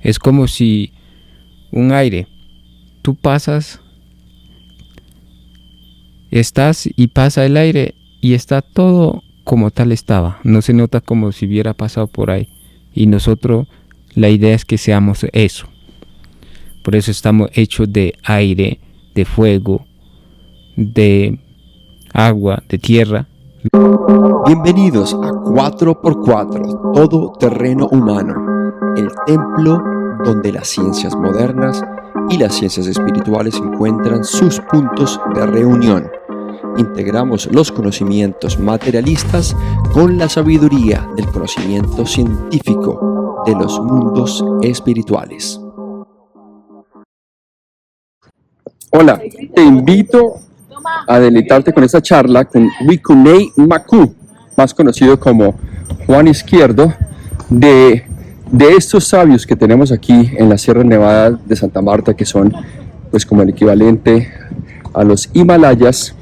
Es como si un aire, tú pasas, estás y pasa el aire y está todo como tal estaba. No se nota como si hubiera pasado por ahí. Y nosotros, la idea es que seamos eso. Por eso estamos hechos de aire, de fuego, de agua, de tierra. Bienvenidos a 4x4, todo terreno humano, el templo donde las ciencias modernas y las ciencias espirituales encuentran sus puntos de reunión. Integramos los conocimientos materialistas con la sabiduría del conocimiento científico de los mundos espirituales. Hola, te invito a deleitarte con esta charla con Wikunei Maku, más conocido como Juan Izquierdo, de estos sabios que tenemos aquí en la Sierra Nevada de Santa Marta, que son pues como el equivalente a los Himalayas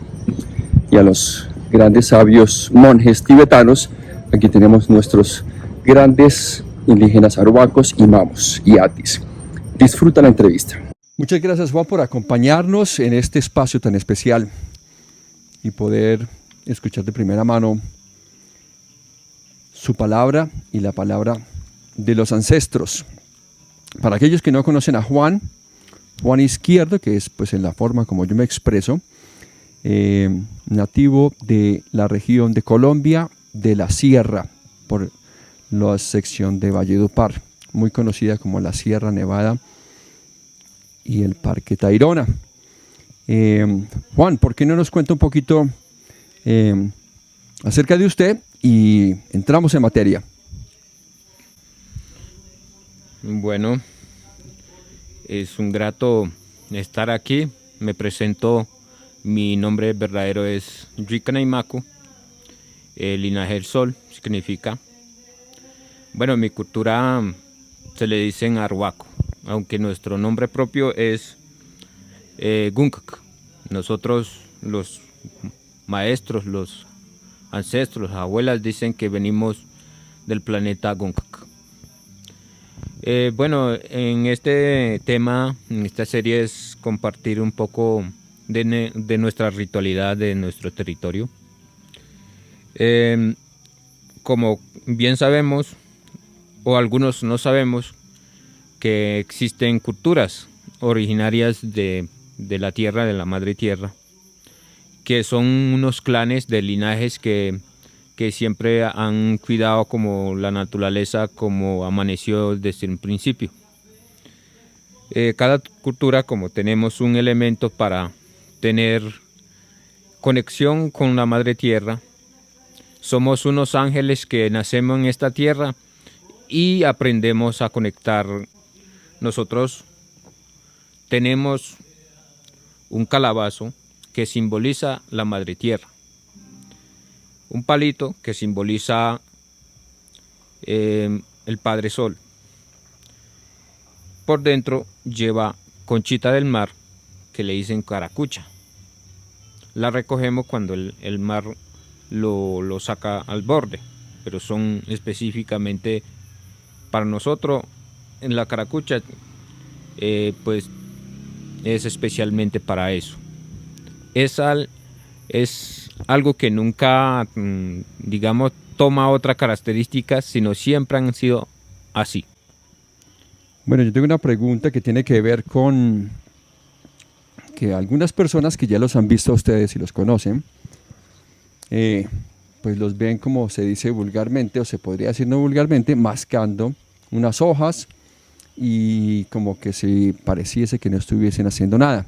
y a los grandes sabios monjes tibetanos. Aquí tenemos nuestros grandes indígenas arhuacos y mamos y atis. Disfruta la entrevista. Muchas gracias, Juan, por acompañarnos en este espacio tan especial y poder escuchar de primera mano su palabra y la palabra de los ancestros. Para aquellos que no conocen a Juan Izquierdo, que es pues en la forma como yo me expreso, nativo de la región de Colombia, de la Sierra, por la sección de Valledupar, muy conocida como la Sierra Nevada y el Parque Tayrona. Juan, ¿por qué no nos cuenta un poquito acerca de usted y entramos en materia? Bueno, es un grato estar aquí. Me presento, mi nombre verdadero es Wikunei Maku, el linaje del sol significa. Bueno, en mi cultura se le dicen arhuaco, aunque nuestro nombre propio es Gunkak. Nosotros, los maestros, los ancestros, las abuelas dicen que venimos del planeta Gunkak. Bueno, en este tema, en esta serie es compartir un poco de nuestra ritualidad, de nuestro territorio. Como bien sabemos, o algunos no sabemos, que existen culturas originarias de la tierra, de la madre tierra, que son unos clanes de linajes que siempre han cuidado como la naturaleza, como amaneció desde un principio. Cada cultura, como tenemos un elemento para tener conexión con la madre tierra, somos unos ángeles que nacemos en esta tierra y aprendemos a conectar. Nosotros tenemos un calabazo que simboliza la madre tierra, un palito que simboliza el Padre Sol. Por dentro lleva conchita del mar, que le dicen caracucha. La recogemos cuando el mar lo saca al borde, pero son específicamente para nosotros en la caracucha, pues es especialmente para eso. Es algo que nunca, digamos, toma otra característica, sino siempre han sido así. Bueno, yo tengo una pregunta que tiene que ver con que algunas personas que ya los han visto a ustedes y los conocen, pues los ven, como se dice vulgarmente, o se podría decir no vulgarmente, mascando unas hojas y como que si pareciese que no estuviesen haciendo nada.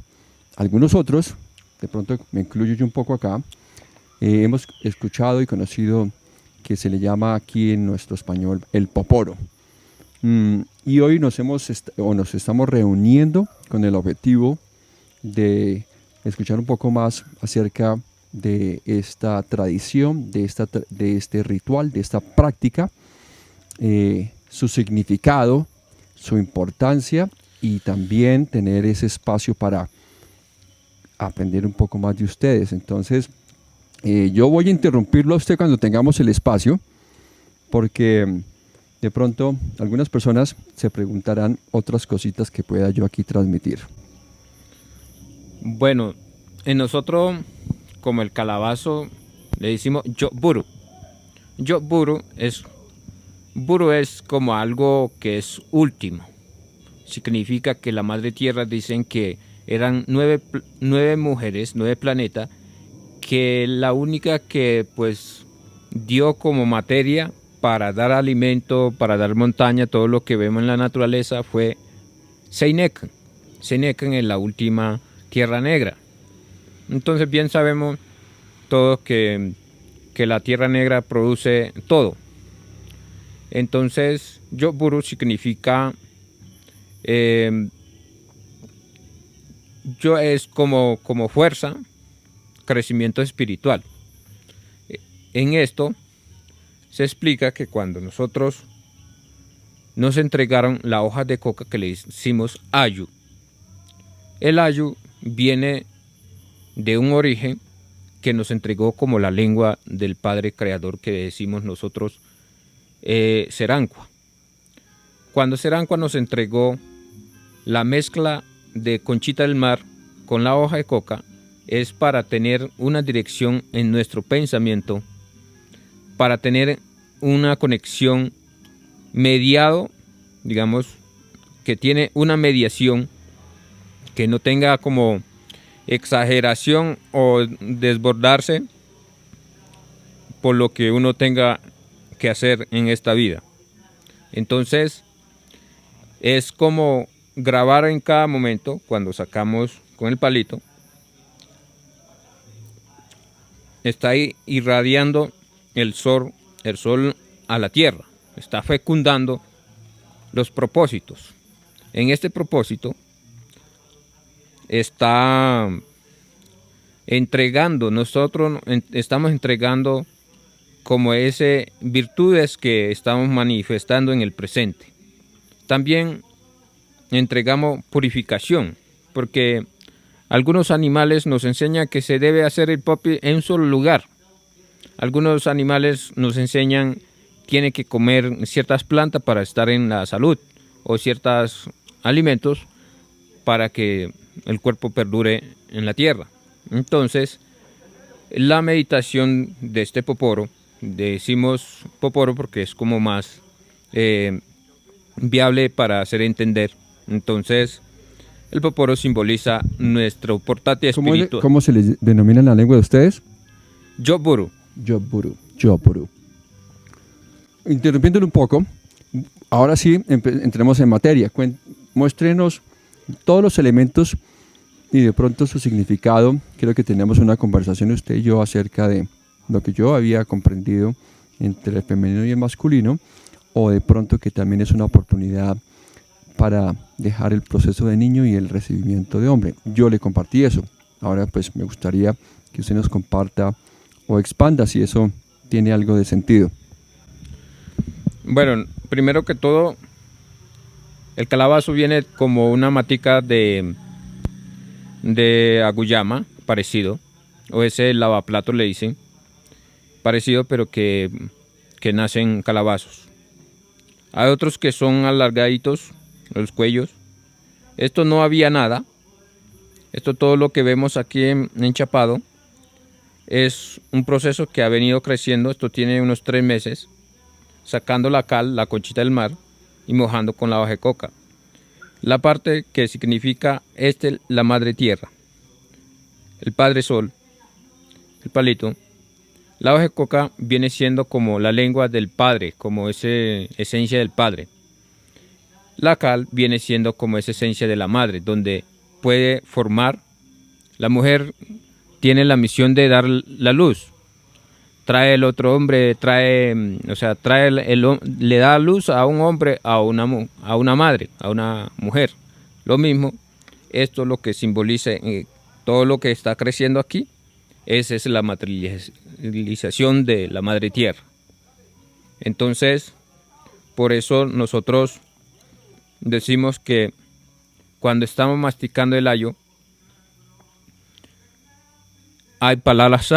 Algunos otros, de pronto me incluyo yo un poco acá, hemos escuchado y conocido que se le llama aquí en nuestro español el poporo. Y hoy nos estamos reuniendo con el objetivo de escuchar un poco más acerca de esta tradición, de este ritual, de esta práctica, su significado, su importancia, y también tener ese espacio para aprender un poco más de ustedes. Entonces, yo voy a interrumpirlo a usted cuando tengamos el espacio, porque De pronto, algunas personas se preguntarán otras cositas que pueda yo aquí transmitir. Bueno, en nosotros, como el calabazo, le decimos Yokburu. Buru es como algo que es último. Significa que la Madre Tierra dicen que eran nueve mujeres, 9 planetas, que la única que pues dio como materia para dar alimento, para dar montaña, todo lo que vemos en la naturaleza fue Seinekan. Seinekan es la última Tierra Negra. Entonces bien sabemos todos que la Tierra Negra produce todo. Entonces Yokburu significa yo es como fuerza, crecimiento espiritual. En esto se explica que cuando nosotros nos entregaron la hoja de coca que le hicimos ayu, el ayu viene de un origen que nos entregó como la lengua del Padre Creador que decimos nosotros Serancua. Cuando Serancua nos entregó la mezcla de conchita del mar con la hoja de coca, es para tener una dirección en nuestro pensamiento, para tener una conexión mediado, digamos, que tiene una mediación que no tenga como exageración o desbordarse por lo que uno tenga que hacer en esta vida. Entonces, es como grabar en cada momento, cuando sacamos con el palito, está ahí irradiando el sol a la tierra, está fecundando los propósitos. En este propósito está entregando, nosotros estamos entregando como ese virtudes que estamos manifestando en el presente. También entregamos purificación, porque algunos animales nos enseñan que se debe hacer el popi en un solo lugar. Algunos animales nos enseñan tiene que comer ciertas plantas para estar en la salud o ciertos alimentos para que el cuerpo perdure en la tierra. Entonces, la meditación de este poporo, decimos poporo porque es como más viable para hacer entender. Entonces, el poporo simboliza nuestro portátil espiritual. ¿Cómo se les denomina en la lengua de ustedes? Yokburu. Yokburu. Interrumpiéndolo un poco, ahora sí entremos en materia. Muéstrenos todos los elementos y de pronto su significado. Creo que teníamos una conversación usted y yo acerca de lo que yo había comprendido entre el femenino y el masculino, o de pronto que también es una oportunidad para dejar el proceso de niño y el recibimiento de hombre. Yo le compartí eso. Ahora pues me gustaría que usted nos comparta o expanda si eso tiene algo de sentido. Bueno, primero que todo, el calabazo viene como una matica de aguyama, parecido, o ese lavaplato le dicen, parecido pero que nacen calabazos. Hay otros que son alargaditos, los cuellos. Esto no había nada. Esto todo lo que vemos aquí enchapado es un proceso que ha venido creciendo. Esto tiene unos 3 meses, sacando la cal, la conchita del mar y mojando con la hoja de coca. La parte que significa la madre tierra, el padre sol, el palito. La hoja de coca viene siendo como la lengua del padre, como esa esencia del padre. La cal viene siendo como esa esencia de la madre, donde puede formar. La mujer tiene la misión de dar la luz. Trae el otro hombre, le da luz a un hombre, a una madre, a una mujer. Lo mismo, esto es lo que simboliza todo lo que está creciendo aquí. Esa es la materialización de la madre tierra. Entonces, por eso nosotros decimos que cuando estamos masticando el ayo, hay palabras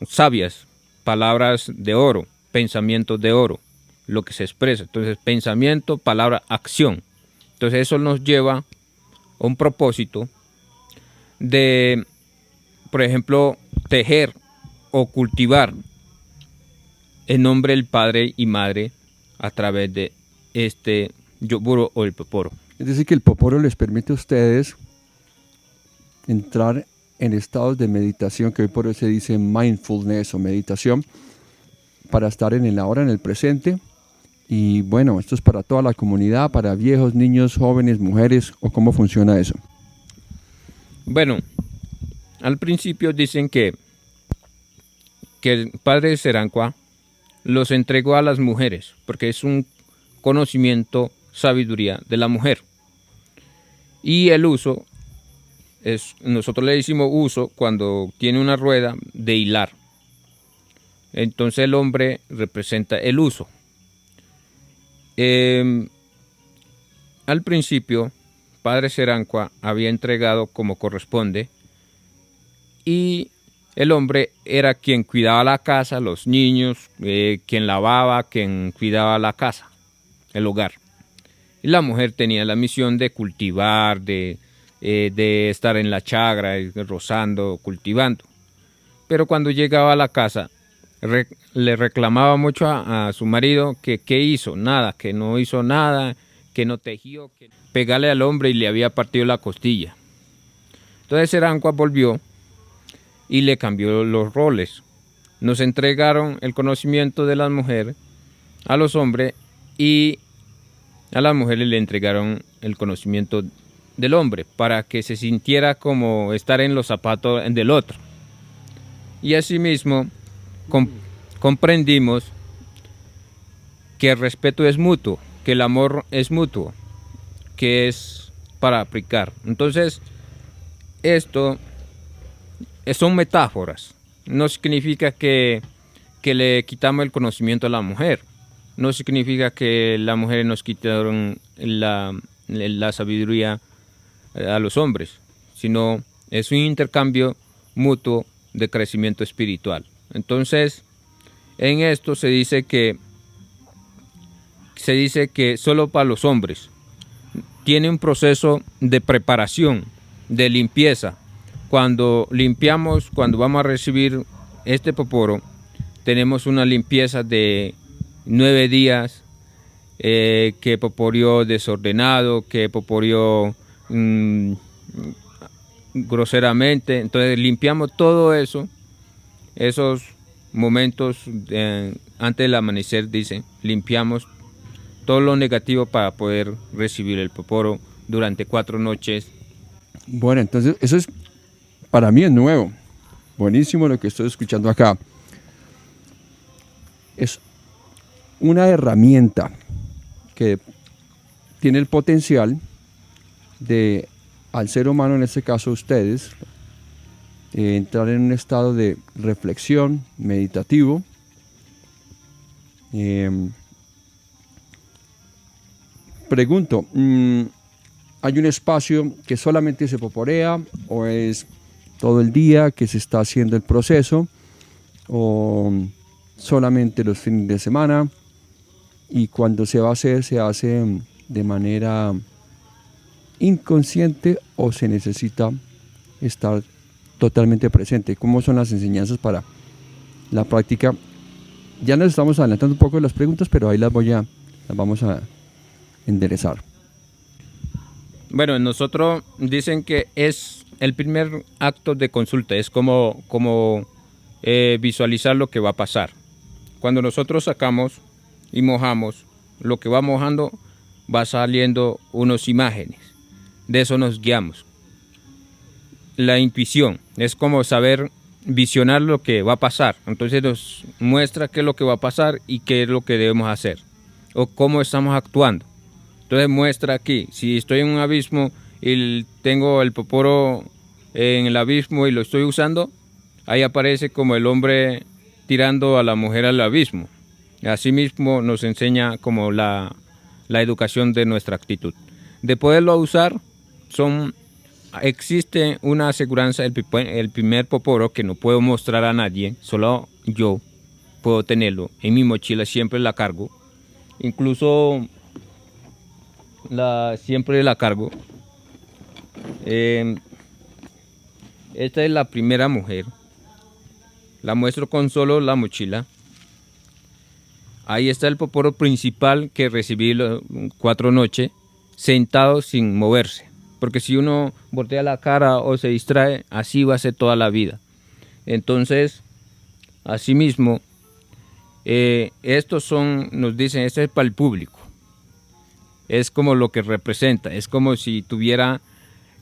sabias, palabras de oro, pensamientos de oro. lo que se expresa. Entonces, pensamiento, palabra, acción. Entonces, eso nos lleva a un propósito de, por ejemplo, tejer o cultivar en nombre del padre y madre a través de este yoburo o el poporo. Es decir, que el poporo les permite a ustedes entrar en estados de meditación, que hoy por hoy se dice mindfulness o meditación, para estar en el ahora, en el presente. Y bueno, esto es para toda la comunidad, para viejos, niños, jóvenes, mujeres, ¿o cómo funciona eso? Bueno, al principio dicen que el padre Serancua los entregó a las mujeres, porque es un conocimiento, sabiduría de la mujer. Y el uso, nosotros le decimos uso cuando tiene una rueda de hilar. Entonces el hombre representa el uso. Al principio, padre Serancua había entregado como corresponde, y el hombre era quien cuidaba la casa, los niños, quien lavaba, quien cuidaba la casa, el hogar. Y la mujer tenía la misión de cultivar, de estar en la chagra, rozando, cultivando. Pero cuando llegaba a la casa, le reclamaba mucho a su marido que qué hizo, nada, que no hizo nada, que no tejió, que pegarle al hombre y le había partido la costilla. Entonces Serancua volvió y le cambió los roles. Nos entregaron el conocimiento de las mujeres a los hombres, y a las mujeres le entregaron el conocimiento del hombre para que se sintiera como estar en los zapatos del otro. Y asimismo comprendimos que el respeto es mutuo, que el amor es mutuo, que es para aplicar. Entonces, esto son metáforas. No significa que le quitamos el conocimiento a la mujer. No significa que las mujeres nos quitaron la sabiduría a los hombres, sino es un intercambio mutuo de crecimiento espiritual. Entonces, en esto se dice que solo para los hombres tiene un proceso de preparación, de limpieza. Cuando limpiamos, cuando vamos a recibir este poporo, tenemos una limpieza de 9 días, que poporió desordenado, que poporió groseramente. Entonces limpiamos todo eso, esos momentos antes del amanecer, dicen, limpiamos todo lo negativo para poder recibir el poporo durante 4 noches. Bueno, entonces eso es, para mí es nuevo, buenísimo lo que estoy escuchando acá. Es una herramienta que tiene el potencial de, al ser humano, en este caso ustedes, entrar en un estado de reflexión meditativo. Pregunto, ¿hay un espacio que solamente se poporea, o es todo el día que se está haciendo el proceso, o solamente los fines de semana? Y cuando se va a hacer, ¿se hace de manera inconsciente o se necesita estar totalmente presente? ¿Cómo son las enseñanzas para la práctica? Ya nos estamos adelantando un poco de las preguntas, pero ahí las vamos a enderezar. Bueno, nosotros dicen que es el primer acto de consulta, es como visualizar lo que va a pasar. Cuando nosotros sacamos y mojamos, lo que va mojando va saliendo unas imágenes. De eso nos guiamos. La intuición es como saber visionar lo que va a pasar. Entonces nos muestra qué es lo que va a pasar y qué es lo que debemos hacer, o cómo estamos actuando. Entonces muestra aquí, si estoy en un abismo y tengo el poporo en el abismo y lo estoy usando, ahí aparece como el hombre tirando a la mujer al abismo. Asimismo nos enseña como la educación de nuestra actitud. De poderlo usar, existe una aseguranza, el primer poporo que no puedo mostrar a nadie, solo yo puedo tenerlo. En mi mochila siempre la cargo. incluso siempre la cargo. Esta es la primera mujer. La muestro con solo la mochila. Ahí está el poporo principal que recibí 4 noches, sentado sin moverse. Porque si uno voltea la cara o se distrae, así va a ser toda la vida. Entonces, asimismo, estos son, nos dicen, esto es para el público. Es como lo que representa. Es como si tuviera,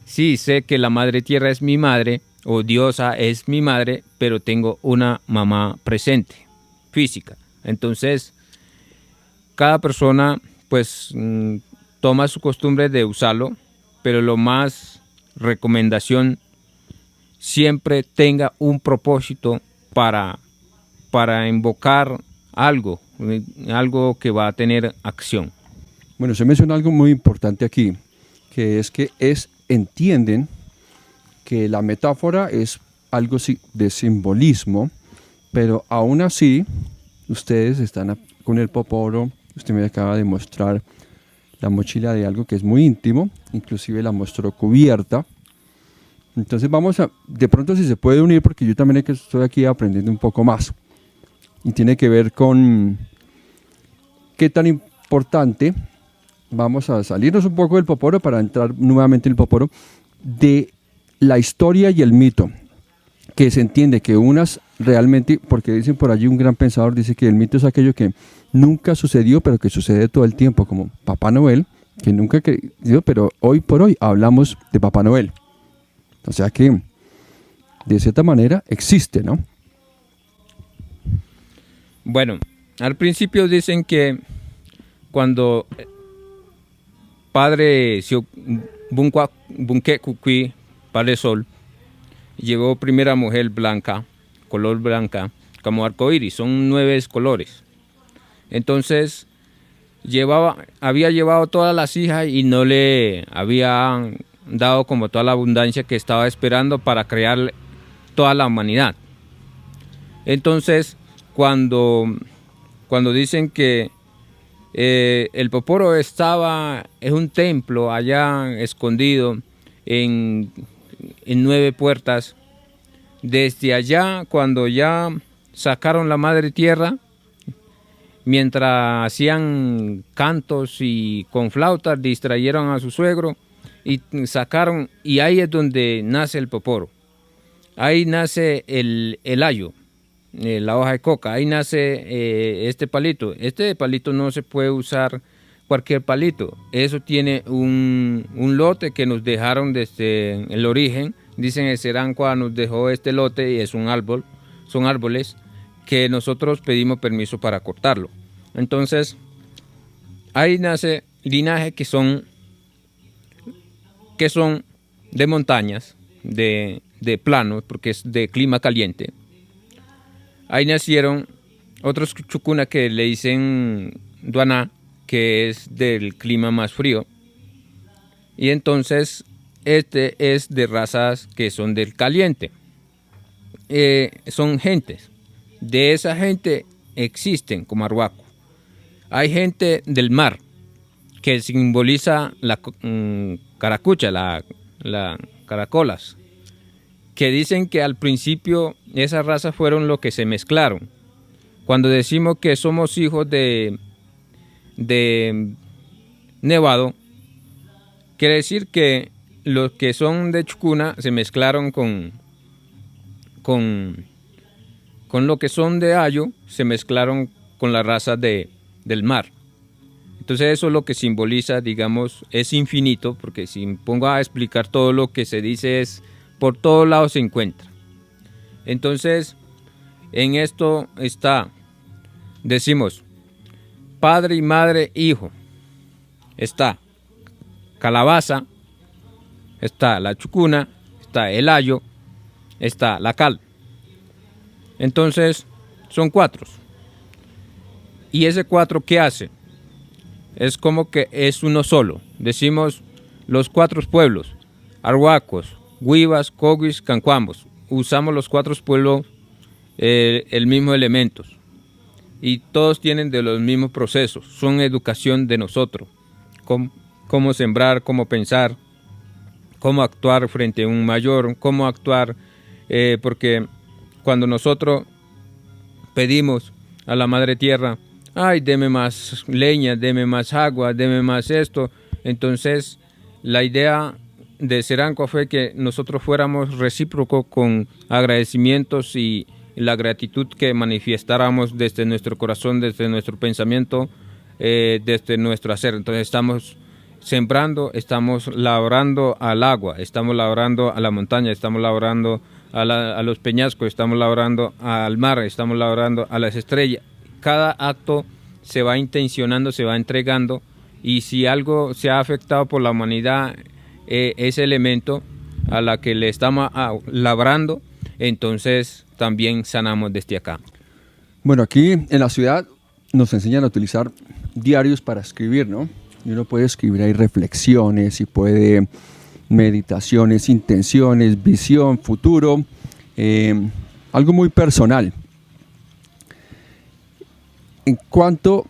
sí, sé que la madre tierra es mi madre, o diosa es mi madre, pero tengo una mamá presente, física. Entonces, cada persona pues toma su costumbre de usarlo, pero lo más recomendación, siempre tenga un propósito para invocar algo que va a tener acción. Bueno, se menciona algo muy importante aquí, que entienden que la metáfora es algo de simbolismo, pero aún así, ustedes están con el poporo, usted me acaba de mostrar la mochila de algo que es muy íntimo, inclusive la mostró cubierta. Entonces de pronto si se puede unir, porque yo también estoy aquí aprendiendo un poco más. Y tiene que ver con qué tan importante, vamos a salirnos un poco del poporo para entrar nuevamente en el poporo, de la historia y el mito, que se entiende que unas realmente, porque dicen por allí un gran pensador, dice que el mito es aquello que nunca sucedió, pero que sucede todo el tiempo, como Papá Noel, que nunca creció, pero hoy por hoy hablamos de Papá Noel. O sea que, de cierta manera, existe, ¿no? Bueno, al principio dicen que cuando Padre Bunque Cucuy, Padre Sol, llegó primera mujer blanca, color blanca, como arcoíris, son 9 colores. Entonces, había llevado todas las hijas y no le habían dado como toda la abundancia que estaba esperando para crear toda la humanidad. Entonces, cuando dicen que el poporo es un templo allá escondido en 9 puertas, desde allá, cuando ya sacaron la madre tierra, mientras hacían cantos y con flautas distrayeron a su suegro y sacaron, y ahí es donde nace el poporo. Ahí nace el ayo, la hoja de coca, ahí nace este palito. Este palito no se puede usar cualquier palito, eso tiene un lote que nos dejaron desde el origen. Dicen que Serancua nos dejó este lote y es un árbol, son árboles que nosotros pedimos permiso para cortarlo. Entonces, ahí nace linaje que son de montañas, de planos, porque es de clima caliente. Ahí nacieron otros chucuna que le dicen duaná, que es del clima más frío. Y entonces este es de razas que son del caliente. Son gentes. De esa gente existen como arhuaco. Hay gente del mar que simboliza la caracucha, la caracolas, que dicen que al principio esas razas fueron lo que se mezclaron. Cuando decimos que somos hijos de Nevado, quiere decir que los que son de Chucuna se mezclaron con lo que son de Ayo, se mezclaron con la raza del mar. Entonces eso es lo que simboliza, digamos, es infinito, porque si me pongo a explicar todo lo que se dice es por todos lados se encuentra. Entonces, en esto decimos, padre y madre, hijo. Está calabaza, está la chucuna, está el ayo, está la cal. Entonces, son 4. ¿Y ese 4 qué hace? Es como que es uno solo. Decimos los 4 pueblos, arhuacos, huivas, coguis, cancuambos. Usamos los 4 pueblos el mismo elementos. y todos tienen de los mismos procesos, son educación de nosotros, cómo sembrar, cómo pensar, cómo actuar frente a un mayor, cómo actuar, porque cuando nosotros pedimos a la Madre Tierra, ay, deme más leña, deme más agua, deme más esto, entonces la idea de Seranco fue que nosotros fuéramos recíprocos con agradecimientos y la gratitud que manifestáramos desde nuestro corazón, desde nuestro pensamiento, desde nuestro hacer. Entonces estamos sembrando, estamos labrando al agua, estamos labrando a la montaña, estamos labrando a los peñascos, estamos labrando al mar, estamos labrando a las estrellas. Cada acto se va intencionando, se va entregando, y si algo se ha afectado por la humanidad, ese elemento a la que le estamos labrando, entonces también sanamos desde acá. Bueno, aquí en la ciudad nos enseñan a utilizar diarios para escribir, ¿no? Y uno puede escribir ahí reflexiones y puede meditaciones, intenciones, visión, futuro, algo muy personal. En cuanto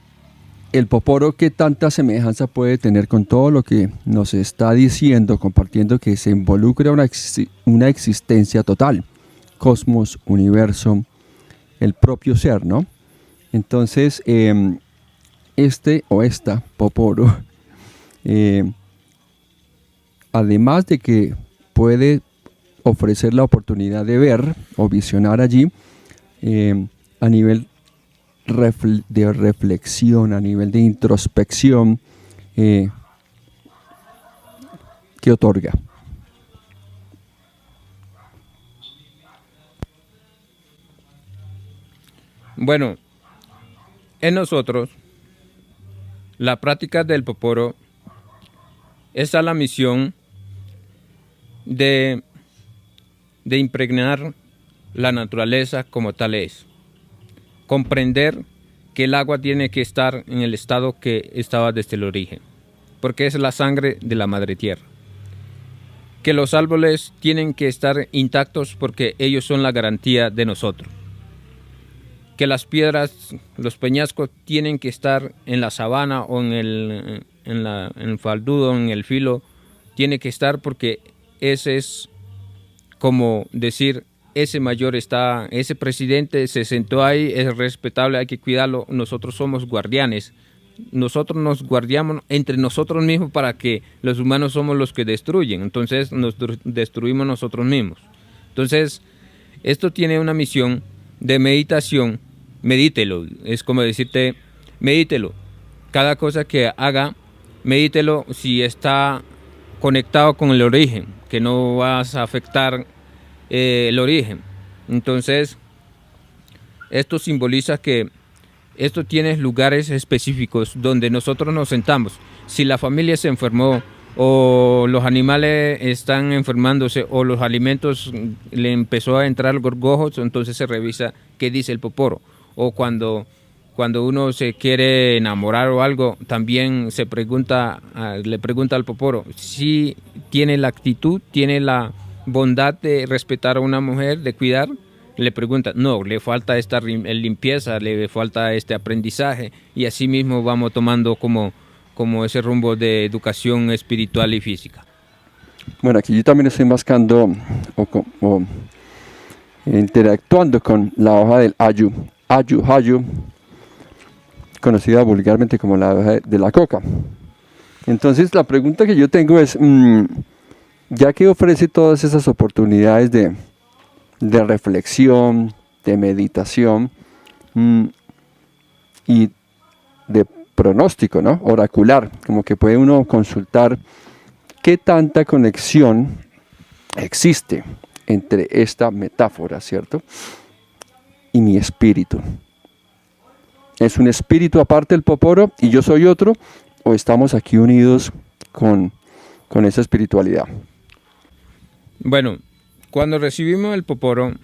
el Poporo, ¿qué tanta semejanza puede tener con todo lo que nos está diciendo, compartiendo, que se involucra una existencia total? Cosmos, universo, el propio ser, ¿no? Entonces, esta Poporo, además de que puede ofrecer la oportunidad de ver o visionar allí, a nivel de reflexión, a nivel de introspección, ¿qué otorga? Bueno, en nosotros, la práctica del Poporo es a la misión de impregnar la naturaleza como tal es. Comprender que el agua tiene que estar en el estado que estaba desde el origen, porque es la sangre de la Madre Tierra. Que los árboles tienen que estar intactos porque ellos son la garantía de nosotros. Que las piedras, los peñascos tienen que estar en la sabana o en el faldudo, en el filo, tiene que estar porque ese es como decir, ese mayor está, ese presidente se sentó ahí, es respetable, hay que cuidarlo, nosotros somos guardianes. Nosotros nos guardiamos entre nosotros mismos para que los humanos somos los que destruyen, entonces nos destruimos nosotros mismos. Entonces, esto tiene una misión de meditación, medítelo, es como decirte, medítelo. Cada cosa que haga, medítelo si está conectado con el origen, que no vas a afectar el origen. Entonces, esto simboliza que esto tiene lugares específicos donde nosotros nos sentamos. Si la familia se enfermó o los animales están enfermándose o los alimentos le empezó a entrar gorgojos, entonces se revisa qué dice el Poporo. O cuando uno se quiere enamorar o algo, también se pregunta, le pregunta al Poporo si tiene la actitud, tiene la bondad de respetar a una mujer, de cuidar. Le pregunta, no, le falta esta limpieza, le falta este aprendizaje, y así mismo vamos tomando como ese rumbo de educación espiritual y física. Bueno, aquí yo también estoy mascando o interactuando con la hoja del ayu, conocida vulgarmente como la hoja de la coca. Entonces la pregunta que yo tengo es, ya que ofrece todas esas oportunidades de reflexión, de meditación y de pronóstico, ¿no? Oracular, como que puede uno consultar qué tanta conexión existe entre esta metáfora, ¿cierto? Y mi espíritu. ¿Es un espíritu aparte del Poporo y yo soy otro? ¿O estamos aquí unidos con esa espiritualidad? Bueno, cuando recibimos el Poporo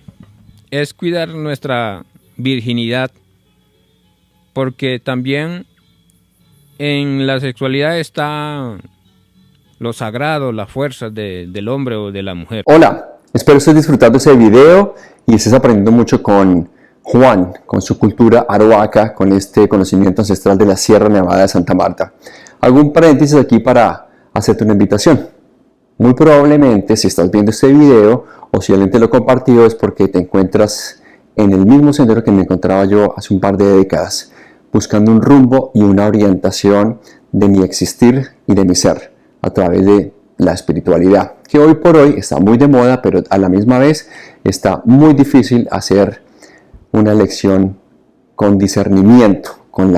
es cuidar nuestra virginidad, porque también en la sexualidad está lo sagrado, la fuerza del hombre o de la mujer. Hola, espero estés disfrutando ese video y estés aprendiendo mucho con Juan, con su cultura arhuaca, con este conocimiento ancestral de la Sierra Nevada de Santa Marta. Hago un paréntesis aquí para hacerte una invitación. Muy probablemente, si estás viendo este video o si alguien te lo compartió, es porque te encuentras en el mismo sendero que me encontraba yo hace un par de décadas, buscando un rumbo y una orientación de mi existir y de mi ser a través de la espiritualidad, que hoy por hoy está muy de moda, pero a la misma vez está muy difícil hacer una elección con discernimiento, con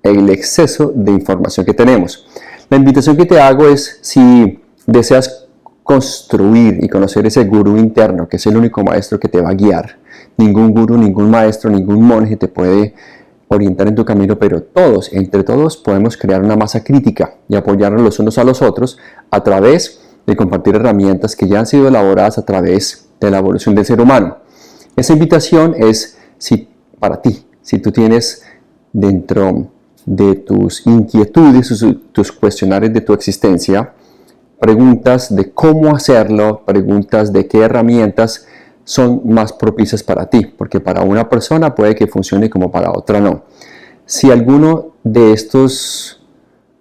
el exceso de información que tenemos. La invitación que te hago es, si deseas construir y conocer ese gurú interno, que es el único maestro que te va a guiar. Ningún gurú, ningún maestro, ningún monje te puede orientar en tu camino, pero todos, entre todos, podemos crear una masa crítica y apoyarnos los unos a los otros a través de compartir herramientas que ya han sido elaboradas a través de la evolución del ser humano. Esa invitación es para ti, si tú tienes dentro de tus inquietudes, tus cuestionarios de tu existencia, preguntas de cómo hacerlo, preguntas de qué herramientas son más propicias para ti, porque para una persona puede que funcione como para otra no. Si alguno de estos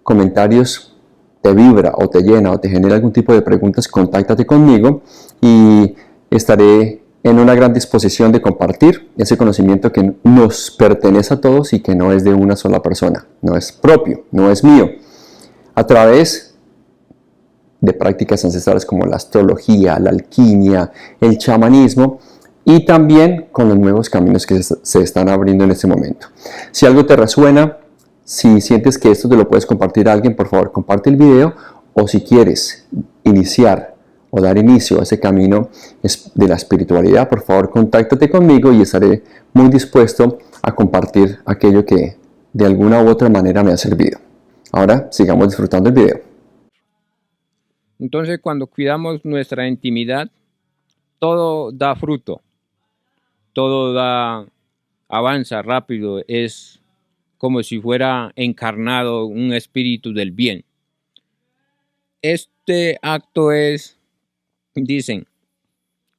comentarios te vibra o te llena o te genera algún tipo de preguntas, contáctate conmigo y estaré en una gran disposición de compartir ese conocimiento que nos pertenece a todos y que no es de una sola persona, no es propio, no es mío, a través de prácticas ancestrales como la astrología, la alquimia, el chamanismo y también con los nuevos caminos que se están abriendo en este momento. Si algo te resuena, si sientes que esto te lo puedes compartir a alguien, por favor comparte el video, o si quieres iniciar o dar inicio a ese camino de la espiritualidad, por favor contáctate conmigo y estaré muy dispuesto a compartir aquello que de alguna u otra manera me ha servido. Ahora sigamos disfrutando el video. Entonces, cuando cuidamos nuestra intimidad, todo da fruto, todo avanza rápido, es como si fuera encarnado un espíritu del bien. Este acto es, dicen,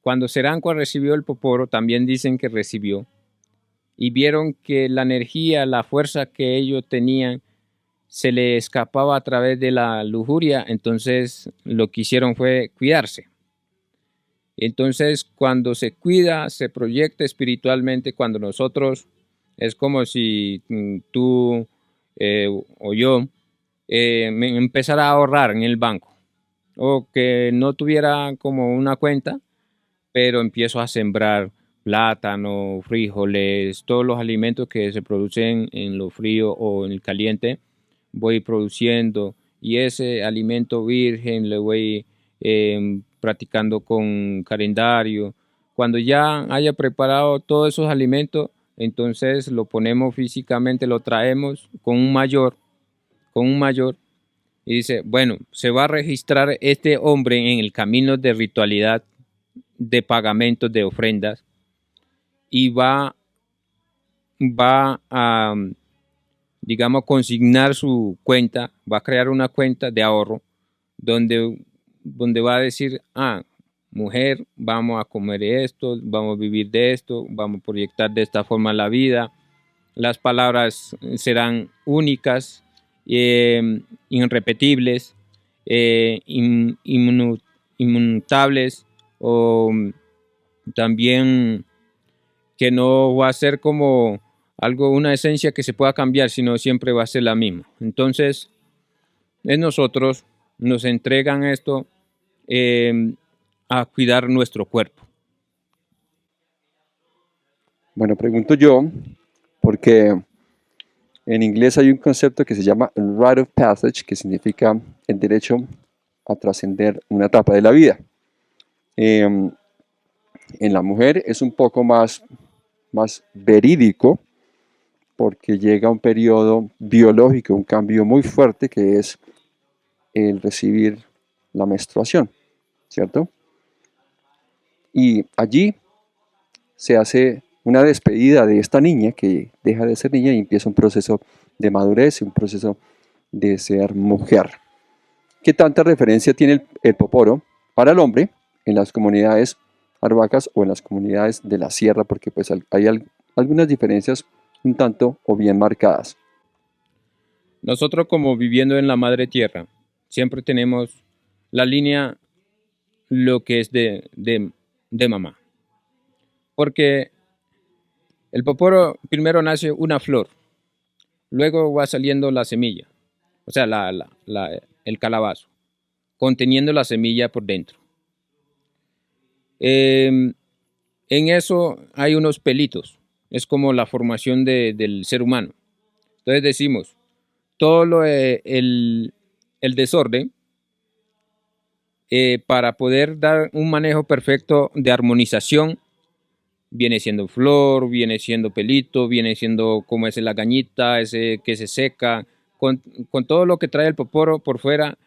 cuando Serancua recibió el poporo, también dicen que recibió, y vieron que la energía, la fuerza que ellos tenían, se le escapaba a través de la lujuria, entonces lo que hicieron fue cuidarse. Entonces, cuando se cuida, se proyecta espiritualmente, cuando nosotros, es como si tú o yo me empezara a ahorrar en el banco, o que no tuviera como una cuenta, pero empiezo a sembrar plátano, frijoles, todos los alimentos que se producen en lo frío o en el caliente, voy produciendo, y ese alimento virgen le voy practicando con calendario. Cuando ya haya preparado todos esos alimentos, entonces lo ponemos físicamente, lo traemos con un mayor, y dice, bueno, se va a registrar este hombre en el camino de ritualidad, de pagamentos, de ofrendas, y va a, digamos, consignar su cuenta, va a crear una cuenta de ahorro donde va a decir, mujer, vamos a comer esto, vamos a vivir de esto, vamos a proyectar de esta forma la vida. Las palabras serán únicas, irrepetibles, inmutables, o también que no va a ser como una esencia que se pueda cambiar, sino siempre va a ser la misma. Entonces, nosotros nos entregan esto a cuidar nuestro cuerpo. Bueno, pregunto yo, porque en inglés hay un concepto que se llama Rite of Passage, que significa el derecho a trascender una etapa de la vida. En la mujer es un poco más verídico, porque llega un periodo biológico, un cambio muy fuerte, que es el recibir la menstruación, ¿cierto? Y allí se hace una despedida de esta niña que deja de ser niña y empieza un proceso de madurez, un proceso de ser mujer. ¿Qué tanta referencia tiene el poporo para el hombre en las comunidades arhuacas o en las comunidades de la sierra? Porque pues hay algunas diferencias un tanto o bien marcadas. Nosotros como viviendo en la madre tierra, siempre tenemos la línea lo que es de mamá. Porque el poporo primero nace una flor, luego va saliendo la semilla, o sea, el calabazo, conteniendo la semilla por dentro. En eso hay unos pelitos, es como la formación del ser humano. Entonces decimos, todo el desorden, para poder dar un manejo perfecto de armonización, viene siendo flor, viene siendo pelito, viene siendo como es la cañita, ese que se seca, con todo lo que trae el poporo por fuera.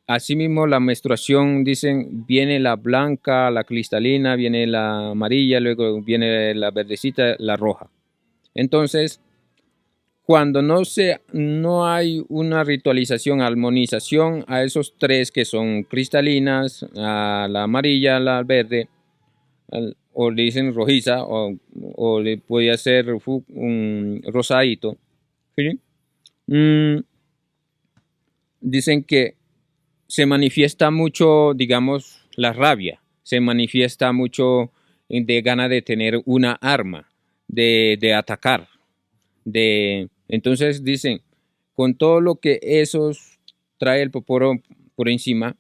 Asimismo, la menstruación, dicen, viene la blanca, la cristalina, viene la amarilla, luego viene la verdecita, la roja. Entonces, cuando no hay una ritualización, armonización a esos tres que son cristalinas, a la amarilla, la verde, o le dicen rojiza, o le podía ser un rosadito, ¿sí? Dicen que se manifiesta mucho, digamos, la rabia, se manifiesta mucho de gana de tener una arma, de atacar, entonces dicen, con todo lo que esos trae el poporo por encima,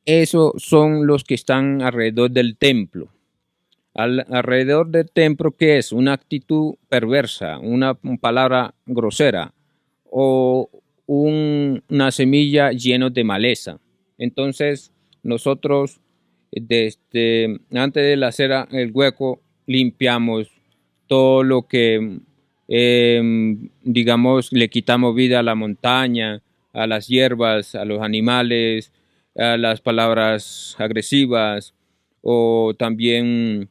esos son los que están alrededor del templo. Alrededor del templo, ¿qué es? Una actitud perversa, una palabra grosera o una semilla llena de maleza. Entonces, nosotros, antes de hacer el hueco, limpiamos todo lo que, digamos, le quitamos vida a la montaña, a las hierbas, a los animales, a las palabras agresivas o también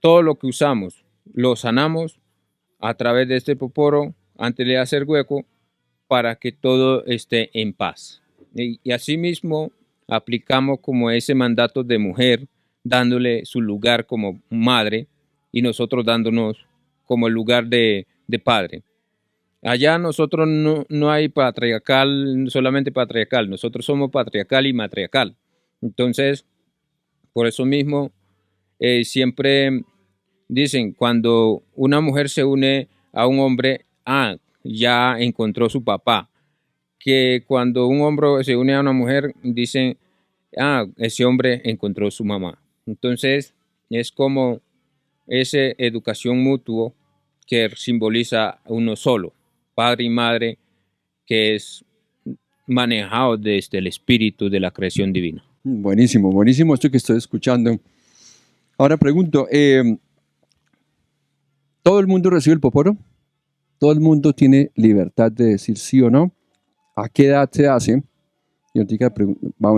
todo lo que usamos, lo sanamos a través de este poporo antes de hacer hueco para que todo esté en paz. Y asimismo aplicamos como ese mandato de mujer, dándole su lugar como madre y nosotros dándonos como el lugar de padre. Allá nosotros no hay patriarcal, solamente patriarcal, nosotros somos patriarcal y matriarcal. Entonces, por eso mismo, siempre dicen, cuando una mujer se une a un hombre, ya encontró su papá. Que cuando un hombre se une a una mujer, dicen, ese hombre encontró su mamá. Entonces, es como esa educación mutua que simboliza uno solo, padre y madre, que es manejado desde el espíritu de la creación divina. Buenísimo, buenísimo esto que estoy escuchando. Ahora pregunto, ¿todo el mundo recibe el poporo? ¿Todo el mundo tiene libertad de decir sí o no? ¿A qué edad se hace? Y ahorita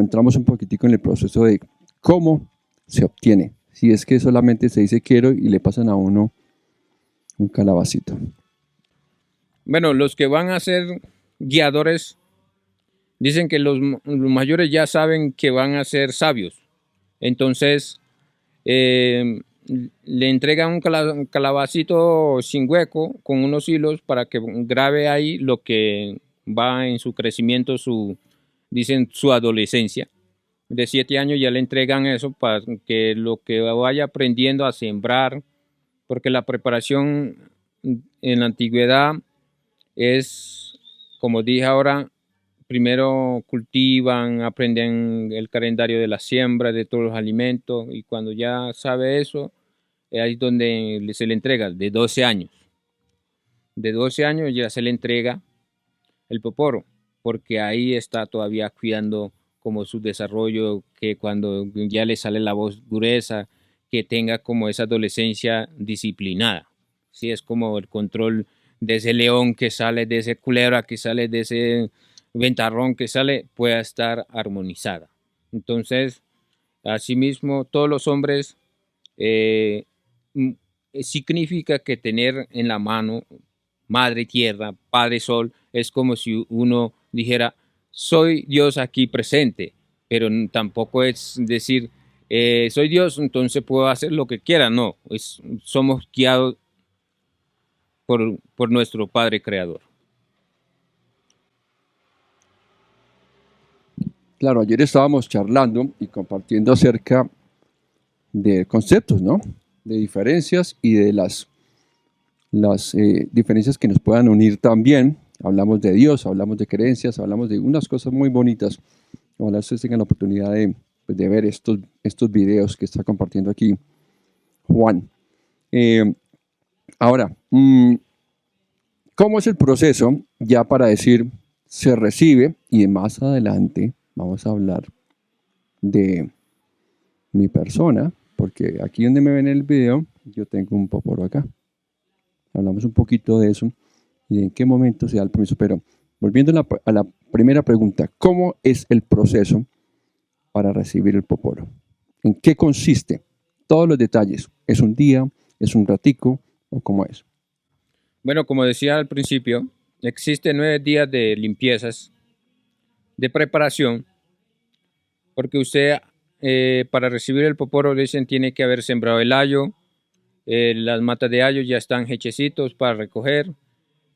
entramos un poquitico en el proceso de cómo se obtiene. Si es que solamente se dice quiero y le pasan a uno un calabacito. Bueno, los que van a ser guiadores dicen que los mayores ya saben que van a ser sabios. Entonces, le entregan un calabacito sin hueco con unos hilos para que grabe ahí lo que va en su crecimiento, dicen su adolescencia. De 7 años ya le entregan eso para que lo que vaya aprendiendo a sembrar, porque la preparación en la antigüedad es, como dije ahora, primero cultivan, aprenden el calendario de la siembra, de todos los alimentos, y cuando ya sabe eso, ahí es donde se le entrega, de 12 años. De 12 años ya se le entrega el poporo, porque ahí está todavía cuidando como su desarrollo, que cuando ya le sale la voz dureza, que tenga como esa adolescencia disciplinada. Sí, es como el control de ese león que sale, de ese culebra que sale, de ese ventarrón que sale, pueda estar armonizada. Entonces, asimismo, todos los hombres significa que tener en la mano Madre Tierra, Padre Sol, es como si uno dijera, soy Dios aquí presente, pero tampoco es decir, soy Dios, entonces puedo hacer lo que quiera, no, somos guiados por nuestro Padre Creador. Claro, ayer estábamos charlando y compartiendo acerca de conceptos, ¿no? De diferencias y de las diferencias que nos puedan unir también. Hablamos de Dios, hablamos de creencias, hablamos de unas cosas muy bonitas. Ojalá ustedes tengan la oportunidad de ver estos videos que está compartiendo aquí Juan. Ahora, ¿cómo es el proceso ya para decir se recibe? Y más adelante vamos a hablar de mi persona, porque aquí donde me ven en el video, yo tengo un poporo acá. Hablamos un poquito de eso y en qué momento se da el permiso. Pero volviendo a la primera pregunta, ¿cómo es el proceso para recibir el poporo? ¿En qué consiste? Todos los detalles. ¿Es un día? ¿Es un ratico? ¿O cómo es? Bueno, como decía al principio, existen 9 días de limpiezas, de preparación, porque usted para recibir el poporo dicen tiene que haber sembrado el ayo, las matas de ayo ya están hechecitos para recoger,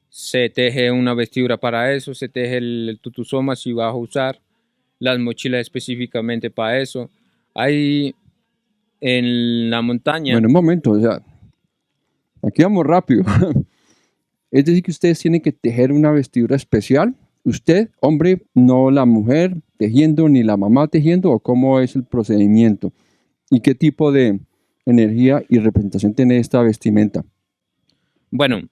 se teje una vestidura para eso, se teje el tutusoma si vas a usar, las mochilas específicamente para eso. Hay en la montaña. Bueno, un momento, o sea, aquí vamos rápido. Es decir, que ustedes tienen que tejer una vestidura especial. Usted, hombre, no la mujer tejiendo, ni la mamá tejiendo, o cómo es el procedimiento. ¿Y qué tipo de energía y representación tiene esta vestimenta? Bueno,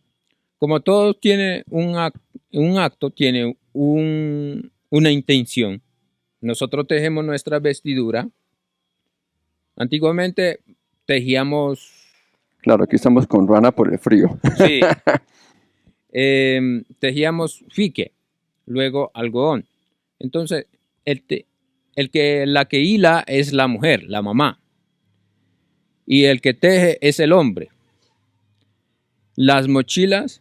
como todo tiene un acto tiene una intención. Nosotros tejemos nuestra vestidura. Antiguamente tejíamos. Claro, aquí estamos con rana por el frío. Sí. Tejíamos fique, luego algodón. Entonces, la que hila es la mujer, la mamá. Y el que teje es el hombre. Las mochilas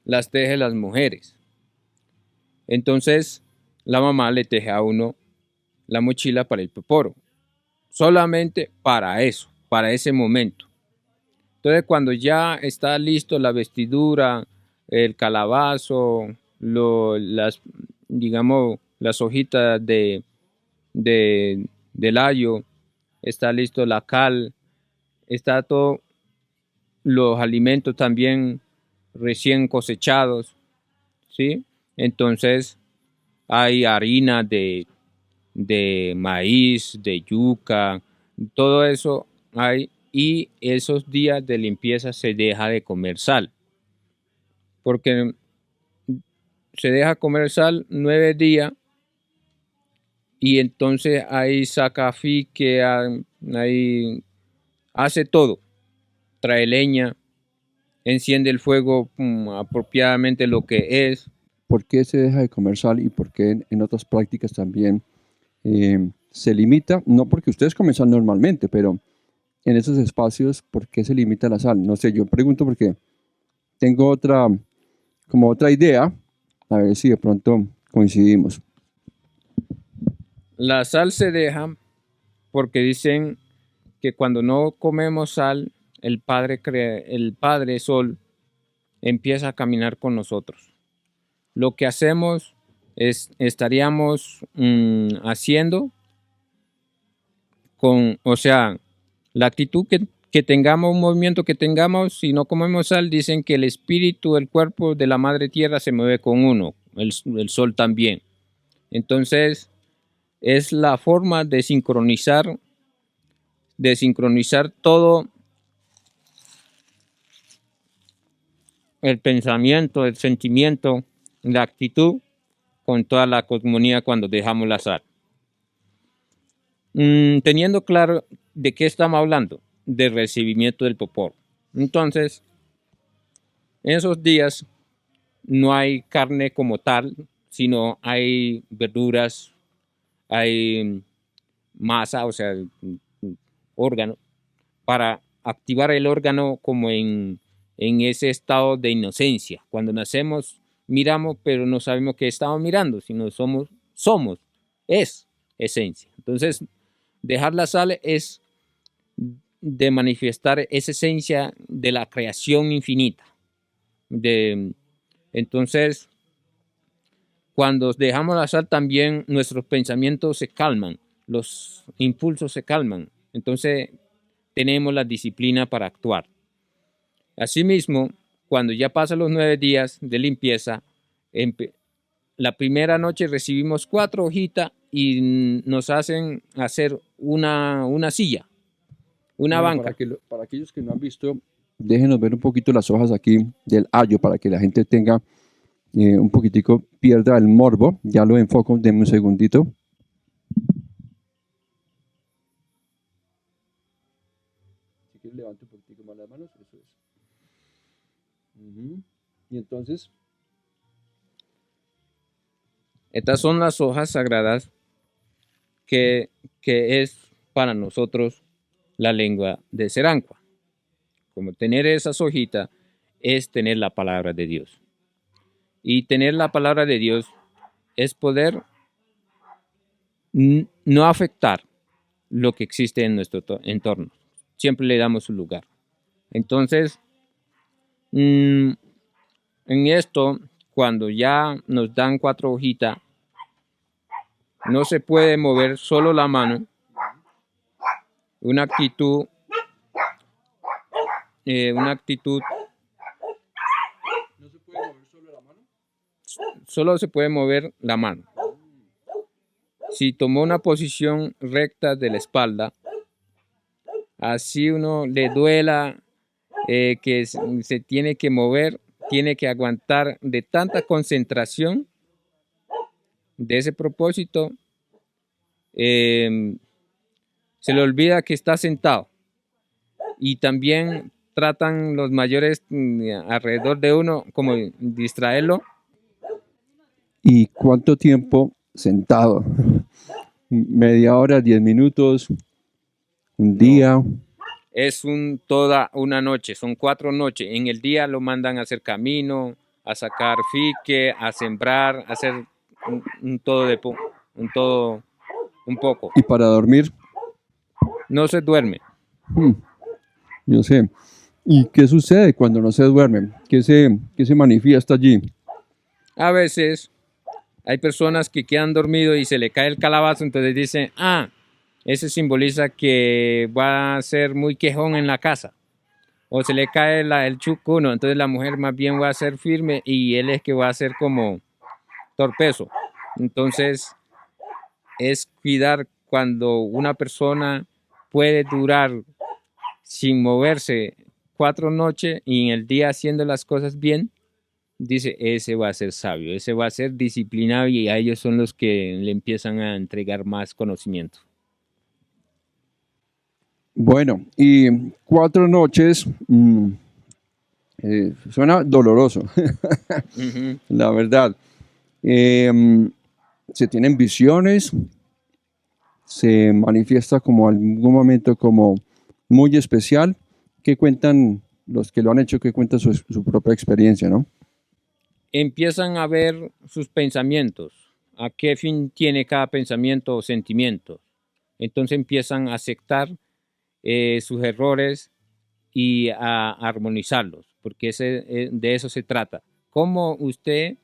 las teje las mujeres. Entonces, la mamá le teje a uno la mochila para el poporo. Solamente para eso, para ese momento. Entonces, cuando ya está listo la vestidura, el calabazo, digamos, las hojitas del ayo, está listo la cal, está todo, los alimentos también recién cosechados, ¿sí? Entonces, hay harina de maíz, de yuca, todo eso hay, y esos días de limpieza se deja de comer sal, porque se deja comer sal 9 días y entonces ahí saca fique, ahí hace todo, trae leña, enciende el fuego apropiadamente lo que es. ¿Por qué se deja de comer sal y por qué en otras prácticas también se limita? No porque ustedes comen sal normalmente, pero en esos espacios, ¿por qué se limita la sal? No sé, yo pregunto porque tengo otra idea, a ver si de pronto coincidimos. La sal se deja porque dicen que cuando no comemos sal, el Padre Sol empieza a caminar con nosotros. Lo que hacemos estaríamos haciendo o sea, la actitud que tengamos, un movimiento que tengamos, si no comemos sal, dicen que el espíritu, el cuerpo de la Madre Tierra se mueve con uno, el Sol también. Entonces, es la forma de sincronizar todo el pensamiento, el sentimiento, la actitud con toda la cosmonía cuando dejamos la sal. Teniendo claro de qué estamos hablando, del recibimiento del poporo. Entonces, en esos días no hay carne como tal, sino hay verduras, hay masa, o sea, órgano, para activar el órgano como en ese estado de inocencia. Cuando nacemos, miramos, pero no sabemos qué estamos mirando, sino es esencia. Entonces, dejar la sal es de manifestar esa esencia de la creación infinita. Entonces, cuando dejamos la sal también nuestros pensamientos se calman, los impulsos se calman. Entonces tenemos la disciplina para actuar. Asimismo, cuando ya pasan los 9 días de limpieza, la primera noche recibimos 4 hojitas y nos hacen hacer una silla, una Bueno, banca. para aquellos que no han visto, déjenos ver un poquito las hojas aquí del ayo para que la gente tenga un poquitico, pierda el morbo. Ya lo enfoco, denme un segundito. Si quieres levante un poquitico más las manos, eso es. Y entonces, Estas son las hojas sagradas que es para nosotros la lengua de Serancua. Como tener esas hojitas es tener la palabra de Dios. Y tener la palabra de Dios es poder no afectar lo que existe en nuestro entorno. Siempre le damos su lugar. Entonces, en esto, cuando ya nos dan 4 hojitas, no se puede mover solo la mano. Una actitud. ¿no se puede mover solo la mano? Solo se puede mover la mano. Si tomó una posición recta de la espalda, así uno le duela, que se tiene que mover, tiene que aguantar de tanta concentración de ese propósito, se le olvida que está sentado. Y también tratan los mayores alrededor de uno como distraerlo. ¿Y cuánto tiempo sentado? ¿Media hora, 10 minutos, un día? Es toda una noche, son 4 noches. En el día lo mandan a hacer camino, a sacar fique, a sembrar, a hacer un poco. ¿Y para dormir? No se duerme. Yo sé. ¿Y qué sucede cuando no se duerme? ¿Qué se manifiesta allí? A veces hay personas que quedan dormidos y se le cae el calabazo, entonces dicen, ese simboliza que va a ser muy quejón en la casa. O se le cae el chucuno, entonces la mujer más bien va a ser firme y él es que va a ser como torpezo. Entonces es cuidar cuando una persona puede durar sin moverse 4 noches y en el día haciendo las cosas bien, dice, ese va a ser sabio, ese va a ser disciplinado y a ellos son los que le empiezan a entregar más conocimiento. Bueno, y 4 noches, suena doloroso, la verdad. Se tienen visiones, se manifiesta como algún momento como muy especial, que cuentan los que lo han hecho, que cuentan su propia experiencia, ¿no? Empiezan a ver sus pensamientos, a qué fin tiene cada pensamiento o sentimiento. Entonces empiezan a aceptar sus errores y a armonizarlos, porque de eso se trata. Cómo usted,